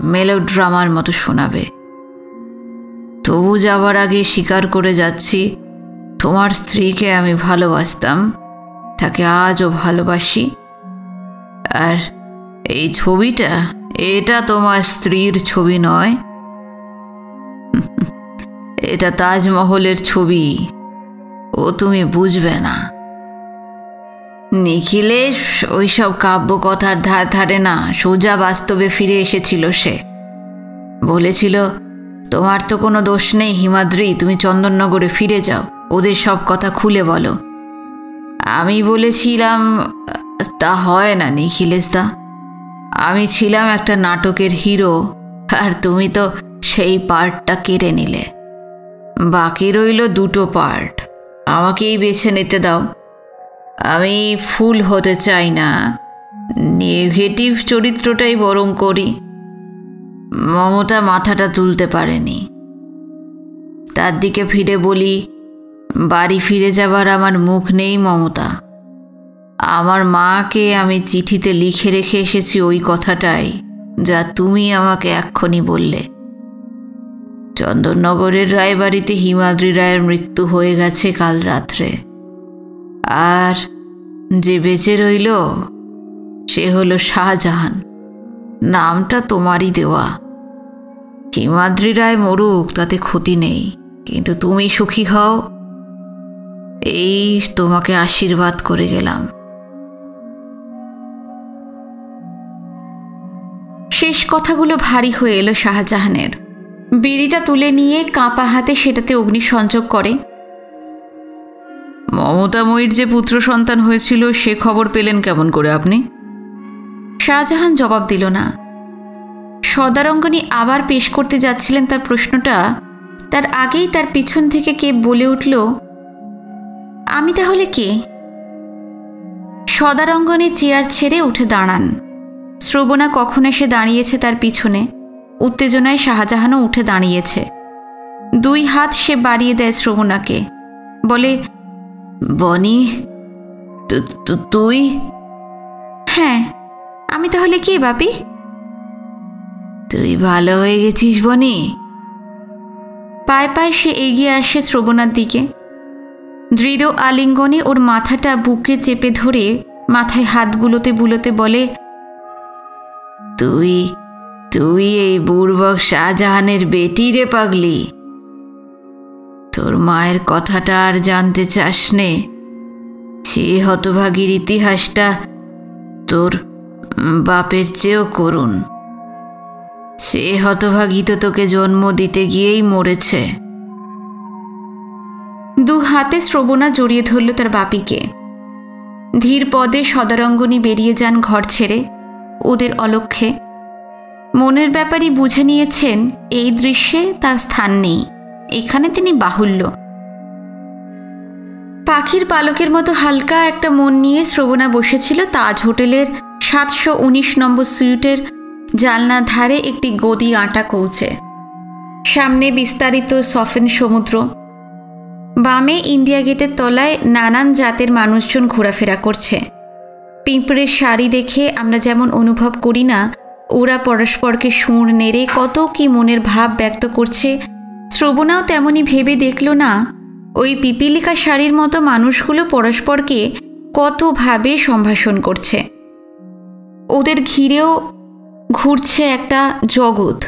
মেলোড্রামার মতো শোনাবে। তবু যাবার আগে স্বীকার করে যাচ্ছি, তোমার স্ত্রীকে আমি ভালোবাসতাম, তাকে আজও ভালোবাসি। আর এই ছবিটা, এটা তোমার স্ত্রীর ছবি নয়, এটা তাজমহলের ছবি। ও তুমি বুঝবে না। নিখিলেশ ওইসব কাব্যকথার ধার ধারে না, সোজা বাস্তবে ফিরে এসেছিল সে। বলেছিল, তোমার তো কোনো দোষ নেই হিমাদ্রি, তুমি চন্দননগরে ফিরে যাও, ওদের সব কথা খুলে বলো। আমি বলেছিলাম, তা হয় না নিখিলেশ দা। আমি ছিলাম একটা নাটকের হিরো, আর তুমি তো সেই পার্টটা কেড়ে নিলে। বাকি রইল দুটো পার্ট, আমাকেই বেছে নিতে দাও। আমি ফুল হতে চাই না, নেগেটিভ চরিত্রটাই বরং করি। মমতা মাথাটা তুলতে পারেনি। তার দিকে ফিরে বলি, বাড়ি ফিরে যাবার আমার মুখ নেই মমতা। আমার মাকে আমি চিঠিতে লিখে রেখে এসেছি ওই কথাটাই, যা তুমি আমাকে এক্ষুনি বললে। চন্দননগরের রায়বাড়িতে হিমাদ্রি রায়ের মৃত্যু হয়ে গেছে কাল রাত্রে। আর যে বেঁচে রইল সে হলো শাহজাহান। নামটা তোমারই দেওয়া। হিমাদ্রি রায় মরুক, তাতে ক্ষতি নেই, কিন্তু তুমি সুখী হও, এই তোমাকে আশীর্বাদ করে গেলাম। শেষ কথাগুলো ভারী হয়ে এলো শাহজাহানের। বিড়িটা তুলে নিয়ে কাঁপা হাতে সেটাতে অগ্নিসংযোগ করে। মমতাময়ীর যে পুত্র সন্তান হয়েছিল সে খবর পেলেন কেমন করে আপনি? শাহজাহান জবাব দিল না। সদারঙ্গনী আবার পেশ করতে যাচ্ছিলেন তার প্রশ্নটা, তার আগেই তার পিছন থেকে কে বলে উঠল, আমি তাহলে কে? সদারঙ্গনী চেয়ার ছেড়ে উঠে দাঁড়ান। শ্রবণা কখন এসে দাঁড়িয়েছে তার পিছনে। উত্তেজনায় শাহজাহানও উঠে দাঁড়িয়েছে। দুই হাত সে বাড়িয়ে দেয় শ্রবণাকে, বলে, বনি, তুই? হ্যাঁ, আমি তাহলে কে বাপি? তুই ভালো হয়ে গেছিস বনি। পায়ে পায়ে সে এগিয়ে আসে শ্রবণার দিকে। দৃঢ় আলিঙ্গনে ওর মাথাটা বুকে চেপে ধরে মাথায় হাত বুলোতে বুলোতে বলে, তুই তুই এই বুড়বক শাহজাহানের বেটি রে পাগলি। তোর মায়ের কথাটা আর জানতে চাস নে? সে হতভাগীর ইতিহাসটা তোর বাপের চেয়েও করুণ। সে হতভাগী তো তোকে জন্ম দিতে গিয়েই মরেছে। দু হাতে শ্রবণা জড়িয়ে ধরল তার বাপিকে। ধীর পদে সদারঙ্গনী বেরিয়ে যান ঘর ছেড়ে, ওদের অলক্ষ্যে। মনের ব্যাপারই বুঝে নিয়েছেন এই দৃশ্যে তার স্থান নেই, এখানে তিনি বাহুল্য। পাখির পালকের মতো হালকা একটা মন নিয়ে শ্রবণা বসেছিল তাজ হোটেলের 719 নম্বর সুইটের জানলা ধারে একটি গদি আটা কৌচে। সামনে বিস্তারিত সফেন সমুদ্র, বামে ইন্ডিয়া গেটের তলায় নানান জাতের মানুষজন ঘোরাফেরা করছে। পিঁপড়ের শাড়ি দেখে আমরা যেমন অনুভব করি না ওরা পরস্পরকে সুর নেড়ে কত কি মনের ভাব ব্যক্ত করছে। শ্রবণাও তেমনি ভেবে দেখল না, ওই পিপিলিকা শাড়ির মতো মানুষগুলো পরস্পরকে কতভাবে সম্ভাষণ করছে। ওদের ঘিরেও ঘুরছে একটা জগৎ,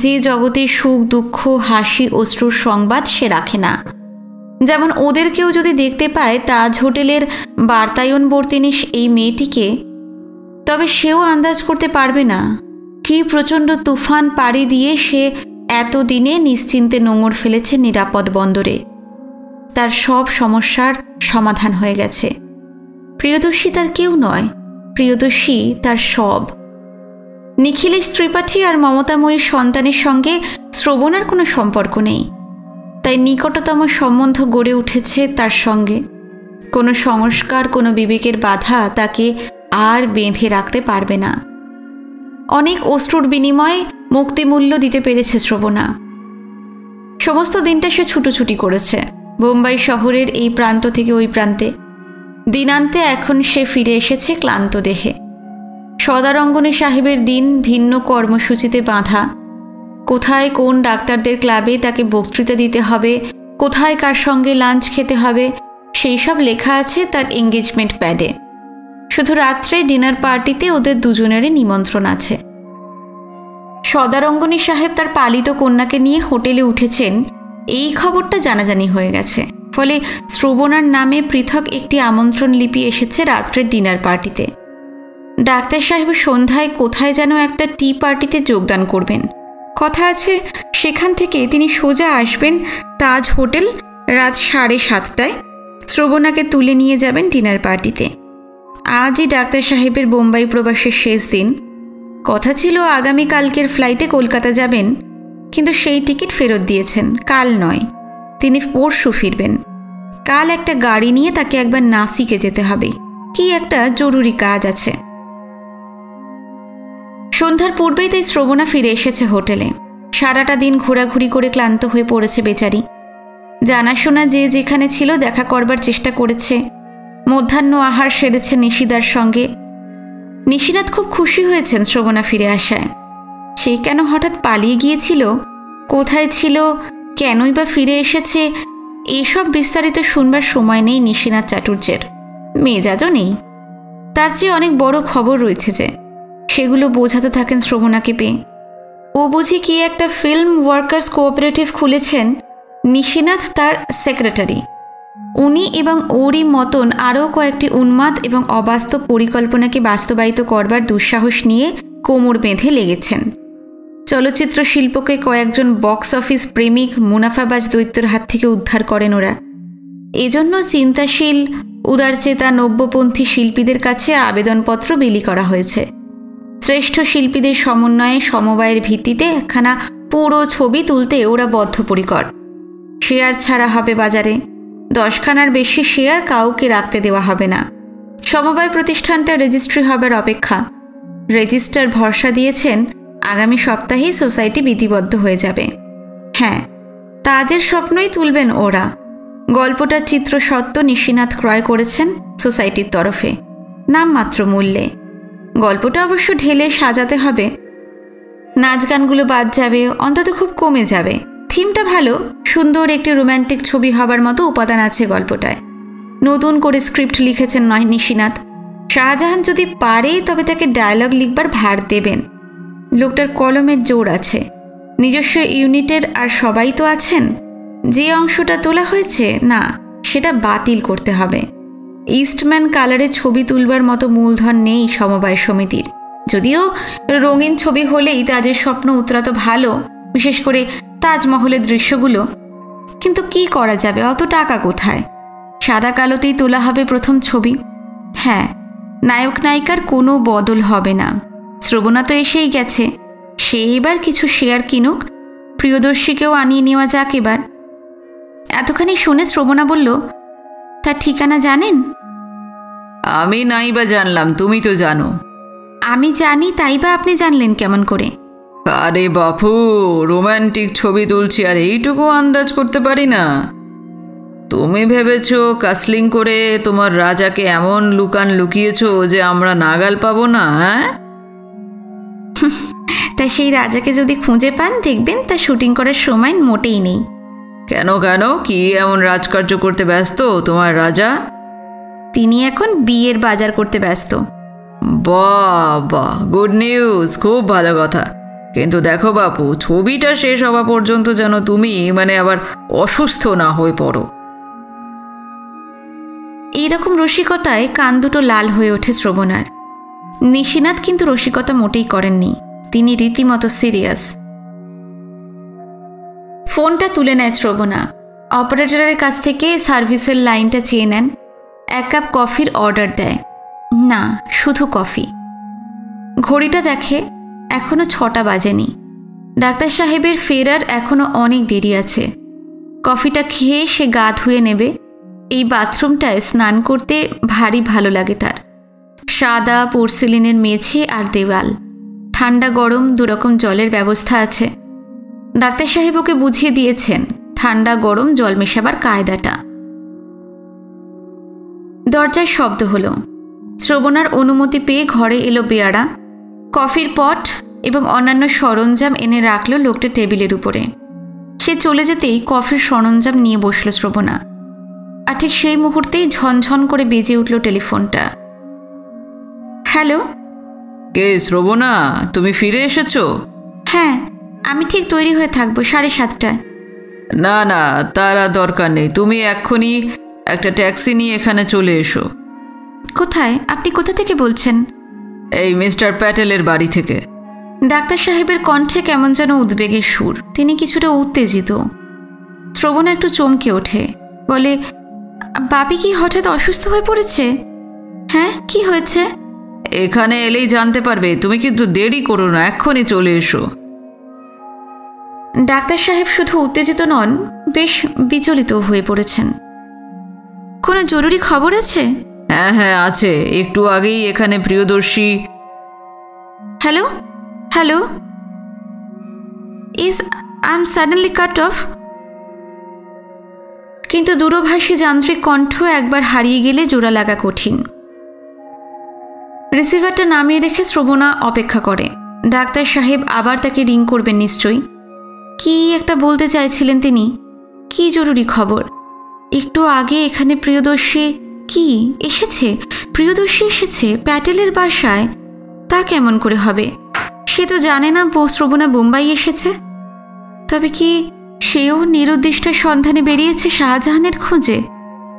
যে জগতে সুখ দুঃখ হাসি অশ্রুর সংবাদ সে রাখে না। যেমন ওদেরকেও যদি দেখতে পায় তাজ হোটেলের বার্তায়নবর্তিনী এই মেয়েটিকে, তবে সেও আন্দাজ করতে পারবে না কি প্রচণ্ড তুফান পাড়ি দিয়ে সে এতদিনে নিশ্চিন্তে নোঙর ফেলেছে নিরাপদ বন্দরে। তার সব সমস্যার সমাধান হয়ে গেছে। প্রিয়দর্শী তার কেউ নয়, প্রিয়দর্শী তার সব। নিখিলেশ ত্রিপাঠী আর মমতাময়ী সন্তানের সঙ্গে শ্রবণার কোনো সম্পর্ক নেই, তাই নিকটতম সম্বন্ধ গড়ে উঠেছে তার সঙ্গে। কোনো সংস্কার, কোনো বিবেকের বাধা তাকে আর বেঁধে রাখতে পারবে না। অনেক অশ্রুর বিনিময়ে মুক্তিমূল্য দিতে পেরেছে শ্রবণা। সমস্ত দিনটা সে ছুটোছুটি করেছে বোম্বাই শহরের এই প্রান্ত থেকে ওই প্রান্তে। দিনান্তে এখন সে ফিরে এসেছে ক্লান্ত দেহে। সদারঙ্গনী সাহেবের দিন ভিন্ন কর্মসূচিতে বাঁধা। কোথায় কোন ডাক্তারদের ক্লাবে তাকে বক্তৃতা দিতে হবে, কোথায় কার সঙ্গে লাঞ্চ খেতে হবে, সেই সব লেখা আছে তার এঙ্গেজমেন্ট প্যাডে। শুধু রাত্রে ডিনার পার্টিতে ওদের দুজনেরই নিমন্ত্রণ আছে। সদারঙ্গনী সাহেব তার পালিত কন্যাকে নিয়ে হোটেলে উঠেছেন, এই খবরটা জানাজানি হয়ে গেছে। ফলে শ্রবণার নামে পৃথক একটি আমন্ত্রণ লিপি এসেছে রাত্রের ডিনার পার্টিতে। ডাক্তার সাহেব সন্ধ্যায় কোথায় যেন একটা টি পার্টিতে যোগদান করবেন। কথা আছে সেখান থেকে তিনি সোজা আসবেন তাজ হোটেল রাত 7:30টায়। শ্রবণাকে তুলে নিয়ে যাবেন ডিনার পার্টিতে। আজই ডাক্তার সাহেবের বোম্বাই প্রবাসের শেষ দিন। কথা ছিল আগামীকালকের ফ্লাইটে কলকাতা যাবেন, কিন্তু সেই টিকিট ফেরত দিয়েছেন। কাল নয়, তিনি পরশু ফিরবেন। কাল একটা গাড়ি নিয়ে তাকে একবার নাসিকে যেতে হবে, কি একটা জরুরি কাজ আছে। সন্ধ্যার পূর্বেই তাই শ্রবণা ফিরে এসেছে হোটেলে। সারাটা দিন ঘোরাঘুরি করে ক্লান্ত হয়ে পড়েছে বেচারি। জানাশোনা যে যেখানে ছিল দেখা করবার চেষ্টা করেছে। মধ্যাহ্ন আহার সেরেছে নিশিদার সঙ্গে। নিশিনাথ খুব খুশি হয়েছেন শ্রবণা ফিরে আসায়। সেই কেন হঠাৎ পালিয়ে গিয়েছিল, কোথায় ছিল, কেনই বা ফিরে এসেছে, এসব বিস্তারিত শুনবার সময় নেই নিশিনাথ চাটুর্যের। মেজাজও নেই। তার চেয়ে অনেক বড় খবর রয়েছে যে, সেগুলো বোঝাতে থাকেন শ্রবণাকে পেয়ে। ও বুঝি কি একটা ফিল্ম ওয়ার্কার্স কোঅপারেটিভ খুলেছেন। নিশিনাথ তার সেক্রেটারি। উনি এবং ওরই মতন আরও কয়েকটি উন্মাদ এবং অবাস্তব পরিকল্পনাকে বাস্তবায়িত করবার দুঃসাহস নিয়ে কোমর বেঁধে লেগেছেন। চলচ্চিত্র শিল্পকে কয়েকজন বক্স অফিস প্রেমিক মুনাফাবাজ দৈত্যের হাত থেকে উদ্ধার করেন ওরা। এজন্য চিন্তাশীল উদারচেতা নব্যপন্থী শিল্পীদের কাছে আবেদনপত্র বিলি করা হয়েছে। শ্রেষ্ঠ শিল্পীদের সমন্বয়ে সমবায়ের ভিত্তিতে একখানা পুরো ছবি তুলতে ওরা বদ্ধপরিকর। শেয়ার ছাড়া হবে বাজারে। 10খানার বেশি শেয়ার কাউকে রাখতে দেওয়া হবে না। সমবায় প্রতিষ্ঠানটা রেজিস্ট্রি হবার অপেক্ষা। রেজিস্ট্রার ভরসা দিয়েছেন আগামী সপ্তাহেই সোসাইটি বিধিবদ্ধ হয়ে যাবে। হ্যাঁ, তাজের স্বপ্নই তুলবেন ওরা। গল্পটার চিত্রসত্ত্ব নিশিনাথ ক্রয় করেছেন সোসাইটির তরফে, নামমাত্র মূল্যে। গল্পটা অবশ্য ঢেলে সাজাতে হবে। নাচ গানগুলো বাদ যাবে, অন্তত খুব কমে যাবে। থিমটা ভালো, সুন্দর একটি রোম্যান্টিক ছবি হবার মতো উপাদান আছে গল্পটায়। নতুন করে স্ক্রিপ্ট লিখেছেন নিশিনাথ। শাহজাহান যদি পারে তবে তাকে ডায়লগ লিখবার ভার দেবেন। লোকটার কলমের জোর আছে। নিজস্ব ইউনিটের আর সবাই তো আছেন। যে অংশটা তোলা হয়েছে না, সেটা বাতিল করতে হবে। ইস্টম্যান কালারে ছবি তুলবার মতো মূলধন নেই সমবায় সমিতির। যদিও রঙিন ছবি হলেই তাজের স্বপ্ন উতরাতো ভালো, বিশেষ করে তাজমহলের দৃশ্যগুলো। কিন্তু কি করা যাবে, অত টাকা কোথায়? সাদা কালোতেই তোলা হবে প্রথম ছবি। হ্যাঁ, নায়ক নায়িকার কোনো বদল হবে না। শ্রবণা তো এসেই গেছে, সে এবার কিছু শেয়ার কিনুক। প্রিয়দর্শীকেও আনিয়ে নেওয়া যাক এবার। এতখানি শুনে শ্রবণা বলল, তার ঠিকানা জানেন? আমি নাই বা জানলাম, তুমি তো জানো। আমি জানি, তাই বা আপনি জানলেন কেমন করে? আরে বাপু, রোম্যান্টিক ছবি তুলছি আর এইটুকু আন্দাজ করতে পারি না? তুমি ভেবেছ কাসলিং করে তোমার রাজাকে এমন লুকান লুকিয়েছ যে আমরা নাগাল পাবো না? হ্যাঁ, তা সেই রাজাকে যদি খুঁজে পান দেখবেন তা শুটিং করার সময় মোটেই নেই। কেন কেন, কি এমন রাজকার্য করতে ব্যস্ত তোমার রাজা? তিনি এখন বিয়ের বাজার করতে ব্যস্ত। বাহ, গুড নিউজ, খুব ভালো কথা। কিন্তু দেখো বাপু, ছবিটা শেষ হওয়া পর্যন্ত যেন তুমি আবার অসুস্থ না হয়ে পড়ো। এইরকম রসিকতায় কান দুটো লাল হয়ে ওঠে শ্রবণার। নিশিনাথ কিন্তু রসিকতা মোটেই করেননি, তিনি রীতিমতো সিরিয়াস। ফোনটা তুলে নেয় শ্রবণা, অপারেটরের কাছ থেকে সার্ভিসের লাইনটা চেয়ে নেন, 1 কাপ কফির অর্ডার দেয়। না, শুধু কফি। ঘড়িটা দেখে, এখনো 6টা বাজেনি। ডাক্তার সাহেবের ফেরার এখনো অনেক দেরি আছে। কফিটা খেয়ে সে গা ধুয়ে নেবে। এই বাথরুমটায় স্নান করতে ভারী ভালো লাগে তার। সাদা পোর্সেলিনের মেঝে আর দেওয়াল, ঠান্ডা গরম দুরকম জলের ব্যবস্থা আছে। ডাক্তার সাহেব ওকে বুঝিয়ে দিয়েছেন ঠান্ডা গরম জল মেশাবার কায়দাটা। দরজায় শব্দ হলো। শ্রবণার অনুমতি পেয়ে ঘরে এলো বেয়ারা, কফির পট এবং অন্যান্য সরঞ্জাম এনে রাখলো লোকটা টেবিলের উপরে। সে চলে যেতেই কফির সরঞ্জাম নিয়ে বসল শ্রবণা। আর ঠিক সেই মুহূর্তেই ঝনঝন করে বেজে উঠল টেলিফোনটা। হ্যালো। কে শ্রবণা, তুমি ফিরে এসেছো? হ্যাঁ, আমি ঠিক তৈরি হয়ে থাকবো 7:30টায়। না না, তার আর দরকার নেই। তুমি এক্ষুনি একটা ট্যাক্সি নিয়ে এখানে চলে এসো। কোথায়? আপনি কোথা থেকে বলছেন? এই মিস্টার প্যাটেলের বাড়ি থেকে। ডাক্তার সাহেবের কণ্ঠে কেমন যেন উদ্বেগের সুর, তিনি কিছুটা উত্তেজিত। শ্রবণা একটু চমকে ওঠে, বলে, বাপি কি হঠাৎ অসুস্থ হয়ে পড়েছে? হ্যাঁ, কি হয়েছে? এখানে এলেই জানতে পারবে। তুমি কিন্তু দেরি করো না, এক্ষুনি চলে এসো। ডাক্তার সাহেব শুধু উত্তেজিত নন, বেশ বিচলিত হয়ে পড়েছেন। কোনো জরুরি খবর আছে? হ্যাঁ হ্যাঁ আছে, একটু আগেই এখানে Priyadarshi. Hello hello, is I am suddenly cut off. কিন্তু দূরভাষী যান্ত্রিক কণ্ঠ একবার হারিয়ে গেলে জোড়া লাগা কঠিন। রিসিভারটা নামিয়ে রেখে শ্রবণা অপেক্ষা করে। ডাক্তার সাহেব আবার তাকে রিং করবেন নিশ্চয়ই। কি একটা বলতে চাইছিলেন তিনি। কি জরুরি খবর? একটু আগে এখানে প্রিয়দর্শী কি এসেছে? প্রিয়দর্শী এসেছে প্যাটেলের বাসায়? তা কেমন করে হবে? সে তো জানে না শ্রবণা বোম্বাই এসেছে। তবে কি সেও নিরুদ্দিষ্টের সন্ধানে বেরিয়েছে শাহজাহানের খোঁজে?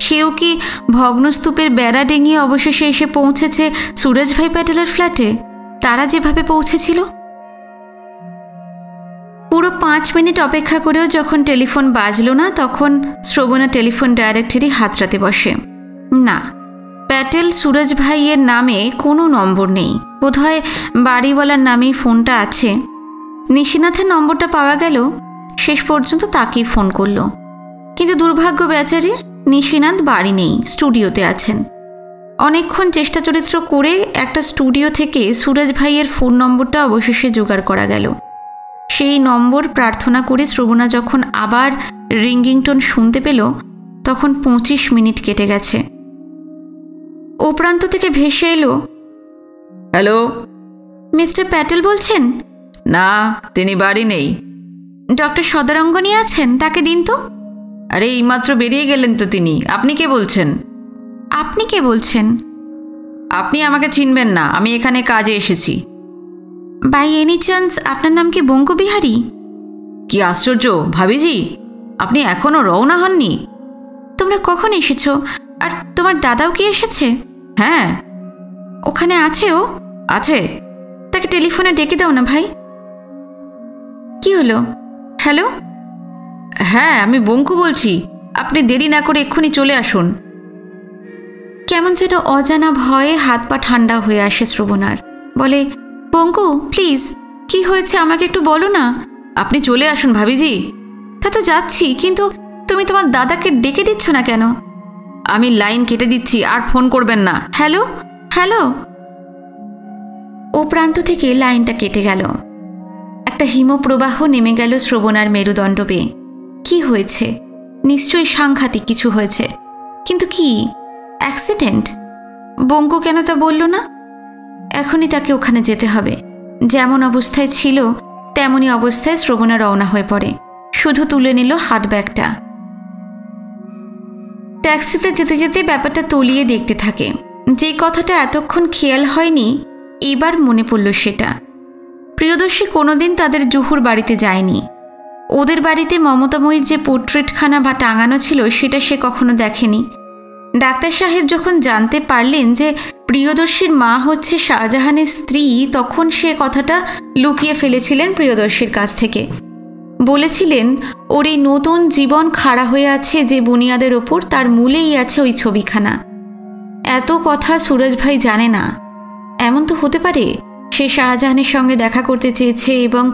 সেও কি ভগ্নস্তূপের বেড়া ডেঙিয়ে অবশেষে এসে পৌঁছেছে সুরজ ভাই প্যাটেলের ফ্ল্যাটে, তারা যেভাবে পৌঁছেছিল? পুরো 5 মিনিট অপেক্ষা করেও যখন টেলিফোন বাজল না, তখন শ্রবণা টেলিফোন ডাইরেক্টরি হাতড়াতে বসে। না, প্যাটেল সুরজ ভাইয়ের নামে কোনো নম্বর নেই। বোধহয় বাড়িওয়ালার নামেই ফোনটা আছে। নিশিনাথের নম্বরটা পাওয়া গেল, শেষ পর্যন্ত তাকেই ফোন করল। কিন্তু দুর্ভাগ্য বেচারির, নিশিনাথ বাড়ি নেই, স্টুডিওতে আছেন। অনেকক্ষণ চেষ্টা চরিত্র করে একটা স্টুডিও থেকে সুরজ ভাইয়ের ফোন নম্বরটা অবশেষে জোগাড় করা গেল। সেই নম্বর প্রার্থনা করে শ্রবণা যখন আবার রিংগিংটোন শুনতে পেল, তখন 25 মিনিট কেটে গেছে। ও প্রান্ত থেকে ভেসে এলো, হ্যালো, মিস্টার প্যাটেল বলছেন? না, তিনি বাড়ি নেই। ডক্টর সদারঙ্গনী আছেন, তাকে দিন তো। আরে এইমাত্র বেরিয়ে গেলেন তো তিনি। আপনি কে বলছেন? আপনি কে বলছেন? আপনি আমাকে চিনবেন না, আমি এখানে কাজে এসেছি। বাই এনি চান্স আপনার নাম কি বঙ্কবিহারী? কি আশ্চর্য ভাবিজি, আপনি এখনো রওনা হননি? তোমরা কখন এসেছো? আর তোমার দাদাও কি এসেছে? হ্যাঁ। ওখানে আছে? ও আছে। তাকে টেলিফোনে ডেকে দাও না ভাই। কি হলো? হ্যালো। হ্যাঁ, আমি বঙ্কু বলছি। আপনি দেরি না করে এক্ষুনি চলে আসুন। কেমন যেন অজানা ভয়ে হাত পা ঠান্ডা হয়ে আসে শ্রবণার। বলে, বঙ্কু প্লিজ, কি হয়েছে আমাকে একটু বলো না। আপনি চলে আসুন ভাবিজি। তা তো যাচ্ছি, কিন্তু তুমি তোমার দাদাকে ডেকে দিচ্ছ না কেন? আমি লাইন কেটে দিচ্ছি, আর ফোন করবেন না। Hello hello. ও প্রান্ত থেকে লাইনটা কেটে গেল। একটা হিমপ্রবাহ নেমে গেল শ্রবণার মেরুদণ্ড বেয়ে। কি হয়েছে? নিশ্চয়ই সাংঘাতিক কিছু হয়েছে। কিন্তু কি? অ্যাক্সিডেন্ট? বঙ্কু কেন তা বলল না? এখনই তাকে ওখানে যেতে হবে। যেমন অবস্থায় ছিল তেমনই অবস্থায় শ্রবণা রওনা হয়ে পড়ে, শুধু তুলে নিল হাত ব্যাগটা। ট্যাক্সিতে যেতে যেতে ব্যাপারটা তলিয়ে দেখতে থাকে। যে কথাটা এতক্ষণ খেয়াল হয়নি এবার মনে পড়ল সেটা। প্রিয়দর্শী কোনোদিন তাদের জুহুর বাড়িতে যায়নি। ওদের বাড়িতে মমতাময়ীর যে পোর্ট্রেটখানা বা টাঙানো ছিল সেটা সে কখনো দেখেনি। ডাক্তার সাহেব যখন জানতে পারলেন যে প্রিয়দর্শীর মা হচ্ছে শাহজাহানের স্ত্রী, তখন সে কথাটা লুকিয়ে ফেলেছিলেন প্রিয়দর্শীর কাছ থেকে। বলেছিলেন ওর এই নতুন জীবন খাড়া হয়ে আছে যে বুনিয়াদের ওপর, তার মূলেই আছে ওই ছবিখানা। এত কথা সুরজ ভাই জানে না। এমন তো হতে পারে সে শাহজাহানের সঙ্গে দেখা করতে চেয়েছে এবং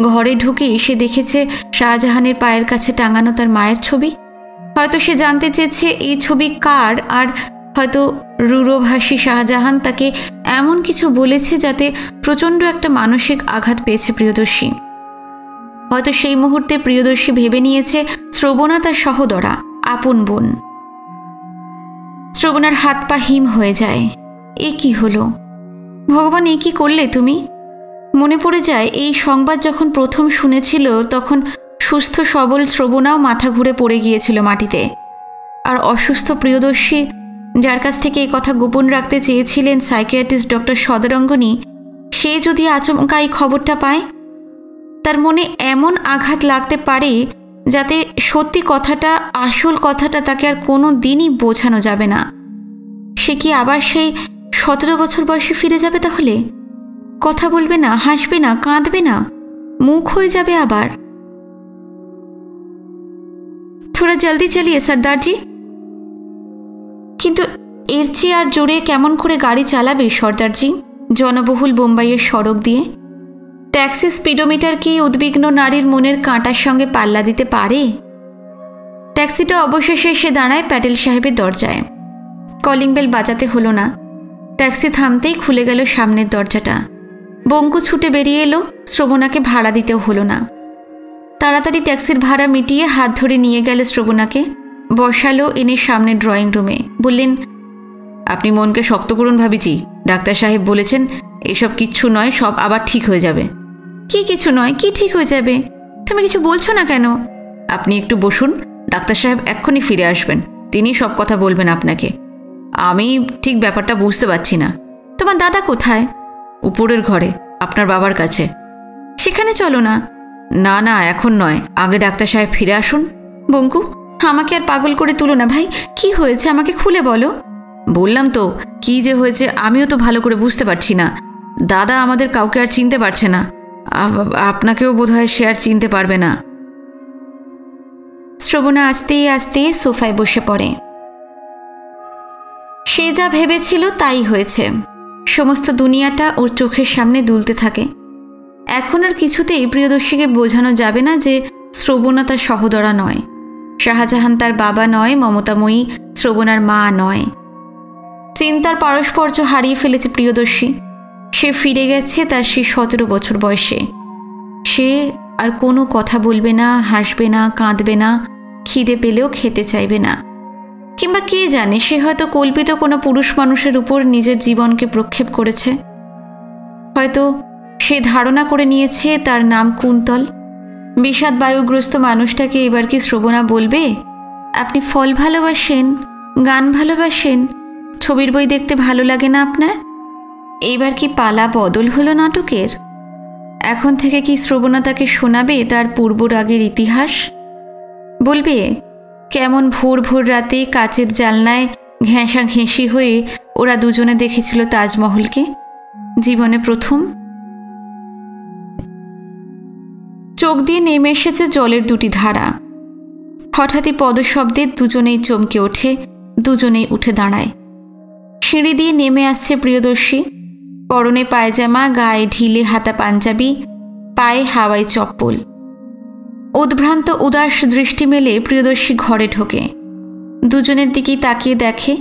ঘরে ঢুকে সে দেখেছে শাহজাহানের পায়ের কাছে টাঙানো তার মায়ের ছবি। হয়তো সে জানতে চেয়েছে এই ছবি কার, আর হয়তো রূঢ়ভাষী শাহজাহান তাকে এমন কিছু বলেছে যাতে প্রচণ্ড একটা মানসিক আঘাত পেয়েছে প্রিয়দর্শী। হয়তো সেই মুহূর্তে প্রিয়দর্শী ভেবে নিয়েছে শ্রবণা তার সহোদরা, আপন বোন। শ্রবণার হাত পা হিম হয়ে যায়। এ কি হলো ভগবান, এ কি করলে তুমি? মনে পড়ে যায় এই সংবাদ যখন প্রথম শুনেছিল তখন সুস্থ সবল শ্রবণাও মাথা ঘুরে পড়ে গিয়েছিল মাটিতে। আর অসুস্থ প্রিয়দর্শী, যার কাছ থেকে এই কথা গোপন রাখতে চেয়েছিলেন সাইকিয়াট্রিস্ট ডক্টর সদরঙ্গনী, সে যদি আচমকা এই খবরটা পায়, তার মনে এমন আঘাত লাগতে পারে যাতে সত্যি কথাটা, আসল কথাটা তাকে আর কোনো দিনই বোঝানো যাবে না। সে কি আবার সেই 17 বছর বয়সে ফিরে যাবে? তাহলে কথা বলবে না, হাসবে না, কাঁদবে না, মুখ হয়ে যাবে আবার। থোড়া জলদি চালিয়ে সর্দারজি। কিন্তু এর চেয়ে আর জোরে কেমন করে গাড়ি চালাবে সর্দারজি জনবহুল বোম্বাইয়ের সড়ক দিয়ে? ট্যাক্সি স্পিডোমিটার কি উদ্বিগ্ন নারীর মনের কাঁটার সঙ্গে পাল্লা দিতে পারে? ট্যাক্সিটা অবশেষে এসে দাঁড়ায় প্যাটেল সাহেবের দরজায়। কলিং বেল বাজাতে হলো না। ট্যাক্সি থামতেই খুলে গেল সামনের দরজাটা। বঙ্কু ছুটে বেরিয়ে এলো। শ্রবণাকে ভাড়া দিতেও হলো না। তাড়াতাড়ি ট্যাক্সির ভাড়া মিটিয়ে হাত ধরে নিয়ে গেল শ্রবণাকে, বসালো এনে সামনে ড্রয়িং রুমে। বললেন, আপনি মনকে শক্ত করুন ভাবিজি। ডাক্তার সাহেব বলেছেন এসব কিচ্ছু নয়, সব আবার ঠিক হয়ে যাবে। কি কিছু নয়? কি ঠিক হয়ে যাবে? তুমি কিছু বলছো না কেন? আপনি একটু বসুন, ডাক্তার সাহেব এক্ষুনি ফিরে আসবেন। তিনি সব কথা বলবেন আপনাকে। আমি ঠিক ব্যাপারটা বুঝতে পারছি না। তোমার দাদা কোথায়? উপরের ঘরে, আপনার বাবার কাছে। সেখানে চলো না। না না, এখন নয়, আগে ডাক্তার সাহেব ফিরে আসুন। বঙ্কু, আমাকে আর পাগল করে তুলো না ভাই। কি হয়েছে আমাকে খুলে বলো। বললাম তো, কি যে হয়েছে আমিও তো ভালো করে বুঝতে পারছি না। দাদা আমাদের কাউকে আর চিনতে পারছে না। আপনাকেও বোধহয় সে আর চিনতে পারবে না। শ্রবণা আস্তে আস্তে সোফায় বসে পড়ে। সে যা ভেবেছিল তাই হয়েছে। সমস্ত দুনিয়াটা ওর চোখের সামনে দুলতে থাকে। এখন আর কিছুতেই প্রিয়দর্শীকে বোঝানো যাবে না যে শ্রবণা তার সহোদরা নয়, শাহজাহান তার বাবা নয়, মমতাময়ী শ্রবণার মা নয়। চিন্তার পারস্পর্য হারিয়ে ফেলেছে প্রিয়দর্শী। সে ফিরে গেছে তার সেই 17 বছর বয়সে। সে আর কোনো কথা বলবে না, হাসবে না, কাঁদবে না, খিদে পেলেও খেতে চাইবে না। কিংবা কে জানে, সে হয়তো কল্পিত কোনো পুরুষ মানুষের উপর নিজের জীবনকে প্রক্ষেপ করেছে। হয়তো সে ধারণা করে নিয়েছে তার নাম কুন্তল। বিষাদ বায়ুগ্রস্ত মানুষটাকে এবার কি শ্রবণা বলবে, আপনি ফল ভালোবাসেন, গান ভালোবাসেন, ছবির বই দেখতে ভালো লাগে না আপনার? এইবার কি পালা বদল হলো নাটকের? এখন থেকে কি শ্রবণা তাকে শোনাবে তার পূর্বরাগের ইতিহাস? বলবে কেমন ভোর ভোর রাতে কাচের জানলায় ঘেঁষা ঘেঁষি হয়ে ওরা দুজনে দেখেছিল তাজমহলকে, জীবনে প্রথম। চোখ দিয়ে নেমে এসেছে জলের দুটি ধারা। হঠাৎই পদশব্দে দুজনেই চমকে ওঠে, দুজনেই উঠে দাঁড়ায়। সিঁড়ি দিয়ে নেমে আসছে প্রিয়দর্শী। পরনে পায়জামা, গায়ে ঢিলে হাতা পাঞ্জাবি, পায়ে হাওয়াই চপ্পল। উদ্ভ্রান্ত উদাস দৃষ্টি মেলে প্রিয়দর্শী ঘরে ঢোকে। দুজনের দিকেই তাকিয়ে দেখে,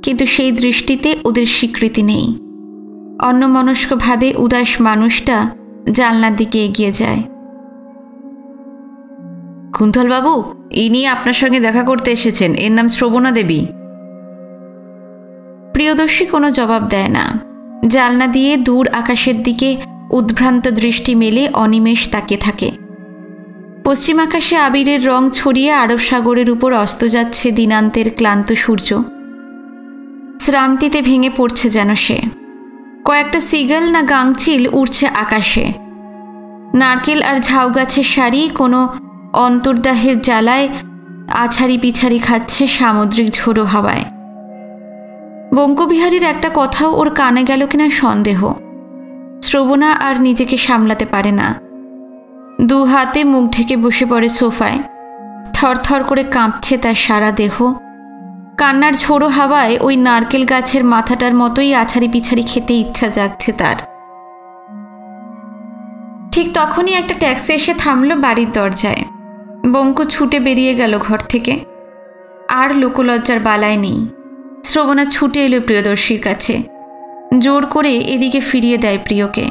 কিন্তু সেই দৃষ্টিতে ওদের স্বীকৃতি নেই। অন্যমনস্কভাবে উদাস মানুষটা জানলার দিকে এগিয়ে যায়। কুন্তলবাবু, ইনি আপনার সঙ্গে দেখা করতে এসেছেন। এর নাম শ্রবণা দেবী। প্রিয়দর্শী কোনো জবাব দেয় না। জানলা দিয়ে দূর আকাশের দিকে উদ্ভ্রান্ত দৃষ্টি মেলে অনিমেষ তাকিয়ে থাকে। পশ্চিম আকাশে আবিরের রং ছড়িয়ে আরব সাগরের উপর অস্ত যাচ্ছে দিনান্তের ক্লান্ত সূর্য। শ্রান্তিতে ভেঙে পড়ছে যেন সে। কয়েকটা সিগাল না গাংচিল উড়ছে আকাশে। নারকেল আর ঝাউ গাছের সারি কোনো অন্তর্দাহের জ্বালায় আছাড়ি পিছাড়ি খাচ্ছে সামুদ্রিক ঝোড়ো হাওয়ায়। বঙ্কবিহারীর একটা কথাও ওর কানে গেল কিনা সন্দেহ। শ্রবণা আর নিজেকে সামলাতে পারে না। দু হাতে মুখ ঢেকে বসে পড়ে সোফায়। থরথর করে কাঁপছে তার সারা দেহ। কান্নার ঝোড়ো হাওয়ায় ওই নারকেল গাছের মাথাটার মতোই আছাড়ি পিছাড়ি খেতে ইচ্ছা জাগছে তার। ঠিক তখনই একটা ট্যাক্সি এসে থামলো বাড়ির দরজায়। বঙ্কু ছুটে বেরিয়ে গেল ঘর থেকে। আর লোকলজ্জার বালায় নেই। শ্রবণা ছুটে এলো প্রিয়দর্শীর কাছে। জোর করে এদিকে ফিরিয়ে দেয় প্রিয়কে।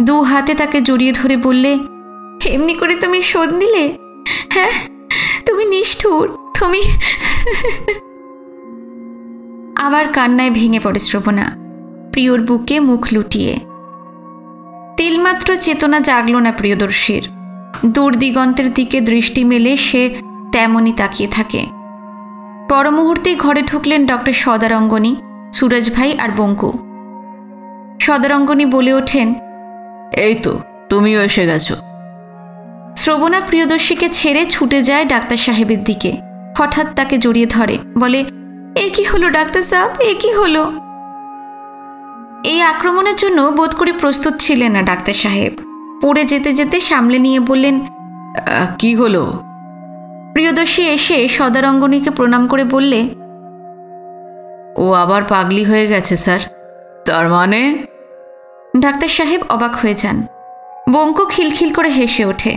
দু হাতে তাকে জড়িয়ে ধরে বললে, এমনি করে তুমি শোধ নিলে? হ্যাঁ, তুমি নিষ্ঠুর, তুমি। আবার কান্নায় ভেঙে পড়ে শ্রবণা, প্রিয়র বুকে মুখ লুটিয়ে। তিলমাত্র চেতনা জাগল না প্রিয়দর্শীর। দূর দিগন্তের দিকে দৃষ্টি মেলে সে তেমনই তাকিয়ে থাকে। পর মুহূর্তেই ঘরে ঢুকলেন ডক্টর সদারঙ্গনী, সুরজ ভাই আর বঙ্কু। সদারঙ্গনী বলে ওঠেন, এই তো তুমিও এসে গেছো। শ্রবণা প্রিয়দর্শীকে ছেড়ে ছুটে যায় ডাক্তার সাহেবের দিকে। হঠাৎ তাকে জড়িয়ে ধরে, বলে, এ কি হলো ডাক্তার সাহেব, এ কি হলো? এই আক্রমণের জন্য বোধ করে প্রস্তুত ছিলেন না ডাক্তার সাহেব। পড়ে যেতে যেতে সামলে নিয়ে বললেন, কি হলো? প্রিয়দর্শী এসে সদারঙ্গনীকে প্রণাম করে বললে, ও আবার পাগলি হয়ে গেছে স্যার। তার মানে? ডাক্তার সাহেব অবাক হয়ে যান। বঙ্কু খিলখিল করে হেসে ওঠে।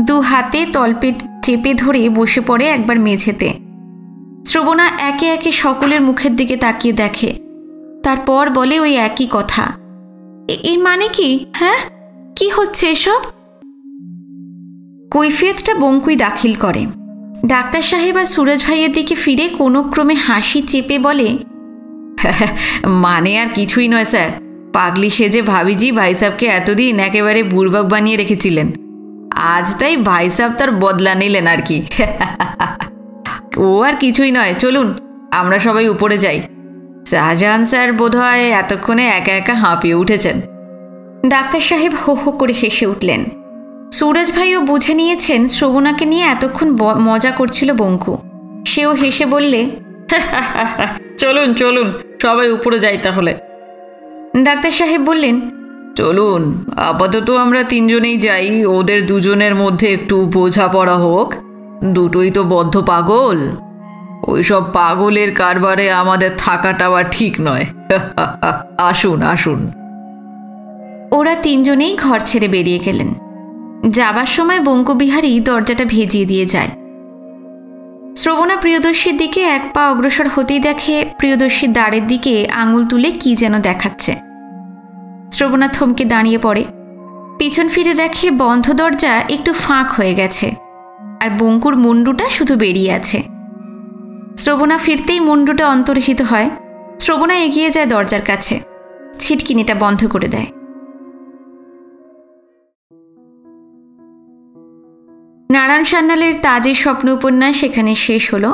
দু হাতে তলপেট চেপে ধরে বসে পড়ে একবার মেঝেতে। শ্রবণা একে একে সকলের মুখের দিকে তাকিয়ে দেখে। তারপর বলে ওই একই কথা, এর মানে কি? হ্যাঁ, কি হচ্ছে এসব? কৈফিয়তটা বঙ্কুই দাখিল করে। ডাক্তার সাহেব আর সুরজ ভাইয়ের দিকে ফিরে কোনো ক্রমে হাসি চেপে বলে, মানে আর কিছুই নয় স্যার, পাগলি সেজে ভাবিজি ভাই সাহেবকে এতদিন একেবারে বুড়বাক বানিয়ে রেখেছিলেন। আজ তাই ভাই সাহেব তার বদলা নিলেন আর কি। ও আর কিছুই নয়, চলুন আমরা সবাই উপরে যাই। শাহজাহান স্যার বোধহয় এতক্ষণে একা একা হাঁপিয়ে উঠেছেন। ডাক্তার সাহেব হো হো করে হেসে উঠলেন। সুরজ ভাইও বুঝে নিয়েছেন শ্রবণাকে নিয়ে এতক্ষণ মজা করছিল বঙ্কু। সেও হেসে বললে, চলুন চলুন সবাই উপরে যাই তাহলে। ডাক্তার সাহেব বললেন, চলুন আপাতত আমরা তিনজনেই যাই, ওদের দুজনের মধ্যে একটু বোঝাপড়া হোক। দুটোই তো বদ্ধ পাগল। ওইসব পাগলের কারবারে আমাদের থাকাটা আবার ঠিক নয়। আসুন আসুন। ওরা তিনজনেই ঘর ছেড়ে বেরিয়ে গেলেন। যাবার সময় বঙ্কুবিহারী দরজাটা ভেজিয়ে দিয়ে যায়। শ্রবণা প্রিয়দর্শীর দিকে এক পা অগ্রসর হতেই দেখে প্রিয়দর্শীর দাঁড়ের দিকে আঙুল তুলে কি যেন দেখাচ্ছে। শ্রবণা থমকে দাঁড়িয়ে পড়ে। পিছন ফিরে দেখে বন্ধ দরজা একটু ফাঁক হয়ে গেছে, আর বঙ্কুর মুন্ডুটা শুধু বেরিয়ে আছে। শ্রবণা ফিরতেই মুন্ডুটা অন্তর্হিত হয়। শ্রবণা এগিয়ে যায় দরজার কাছে, ছিটকিনিটা বন্ধ করে দেয়। নারায়ণ সান্যালের তাজের স্বপ্ন উপন্যাস সেখানে শেষ হলো।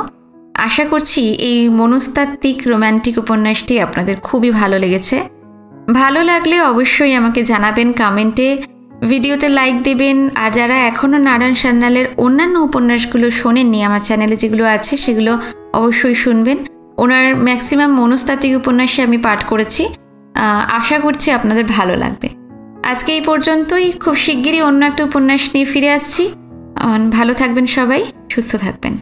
আশা করছি এই মনস্তাত্ত্বিক রোম্যান্টিক উপন্যাসটি আপনাদের খুবই ভালো লেগেছে। ভালো লাগলে অবশ্যই আমাকে জানাবেন কমেন্টে, ভিডিওতে লাইক দেবেন। আর যারা এখনও নারায়ণ সান্যালের অন্যান্য উপন্যাসগুলো শোনেননি, আমার চ্যানেলে যেগুলো আছে সেগুলো অবশ্যই শুনবেন। ওনার ম্যাক্সিমাম মনস্তাত্ত্বিক উপন্যাসে আমি পাঠ করেছি। আশা করছি আপনাদের ভালো লাগবে। আজকে এই পর্যন্তই। খুব শিগগিরই অন্য একটা উপন্যাস নিয়ে ফিরে আসছি। ভালো থাকবেন সবাই, সুস্থ থাকবেন।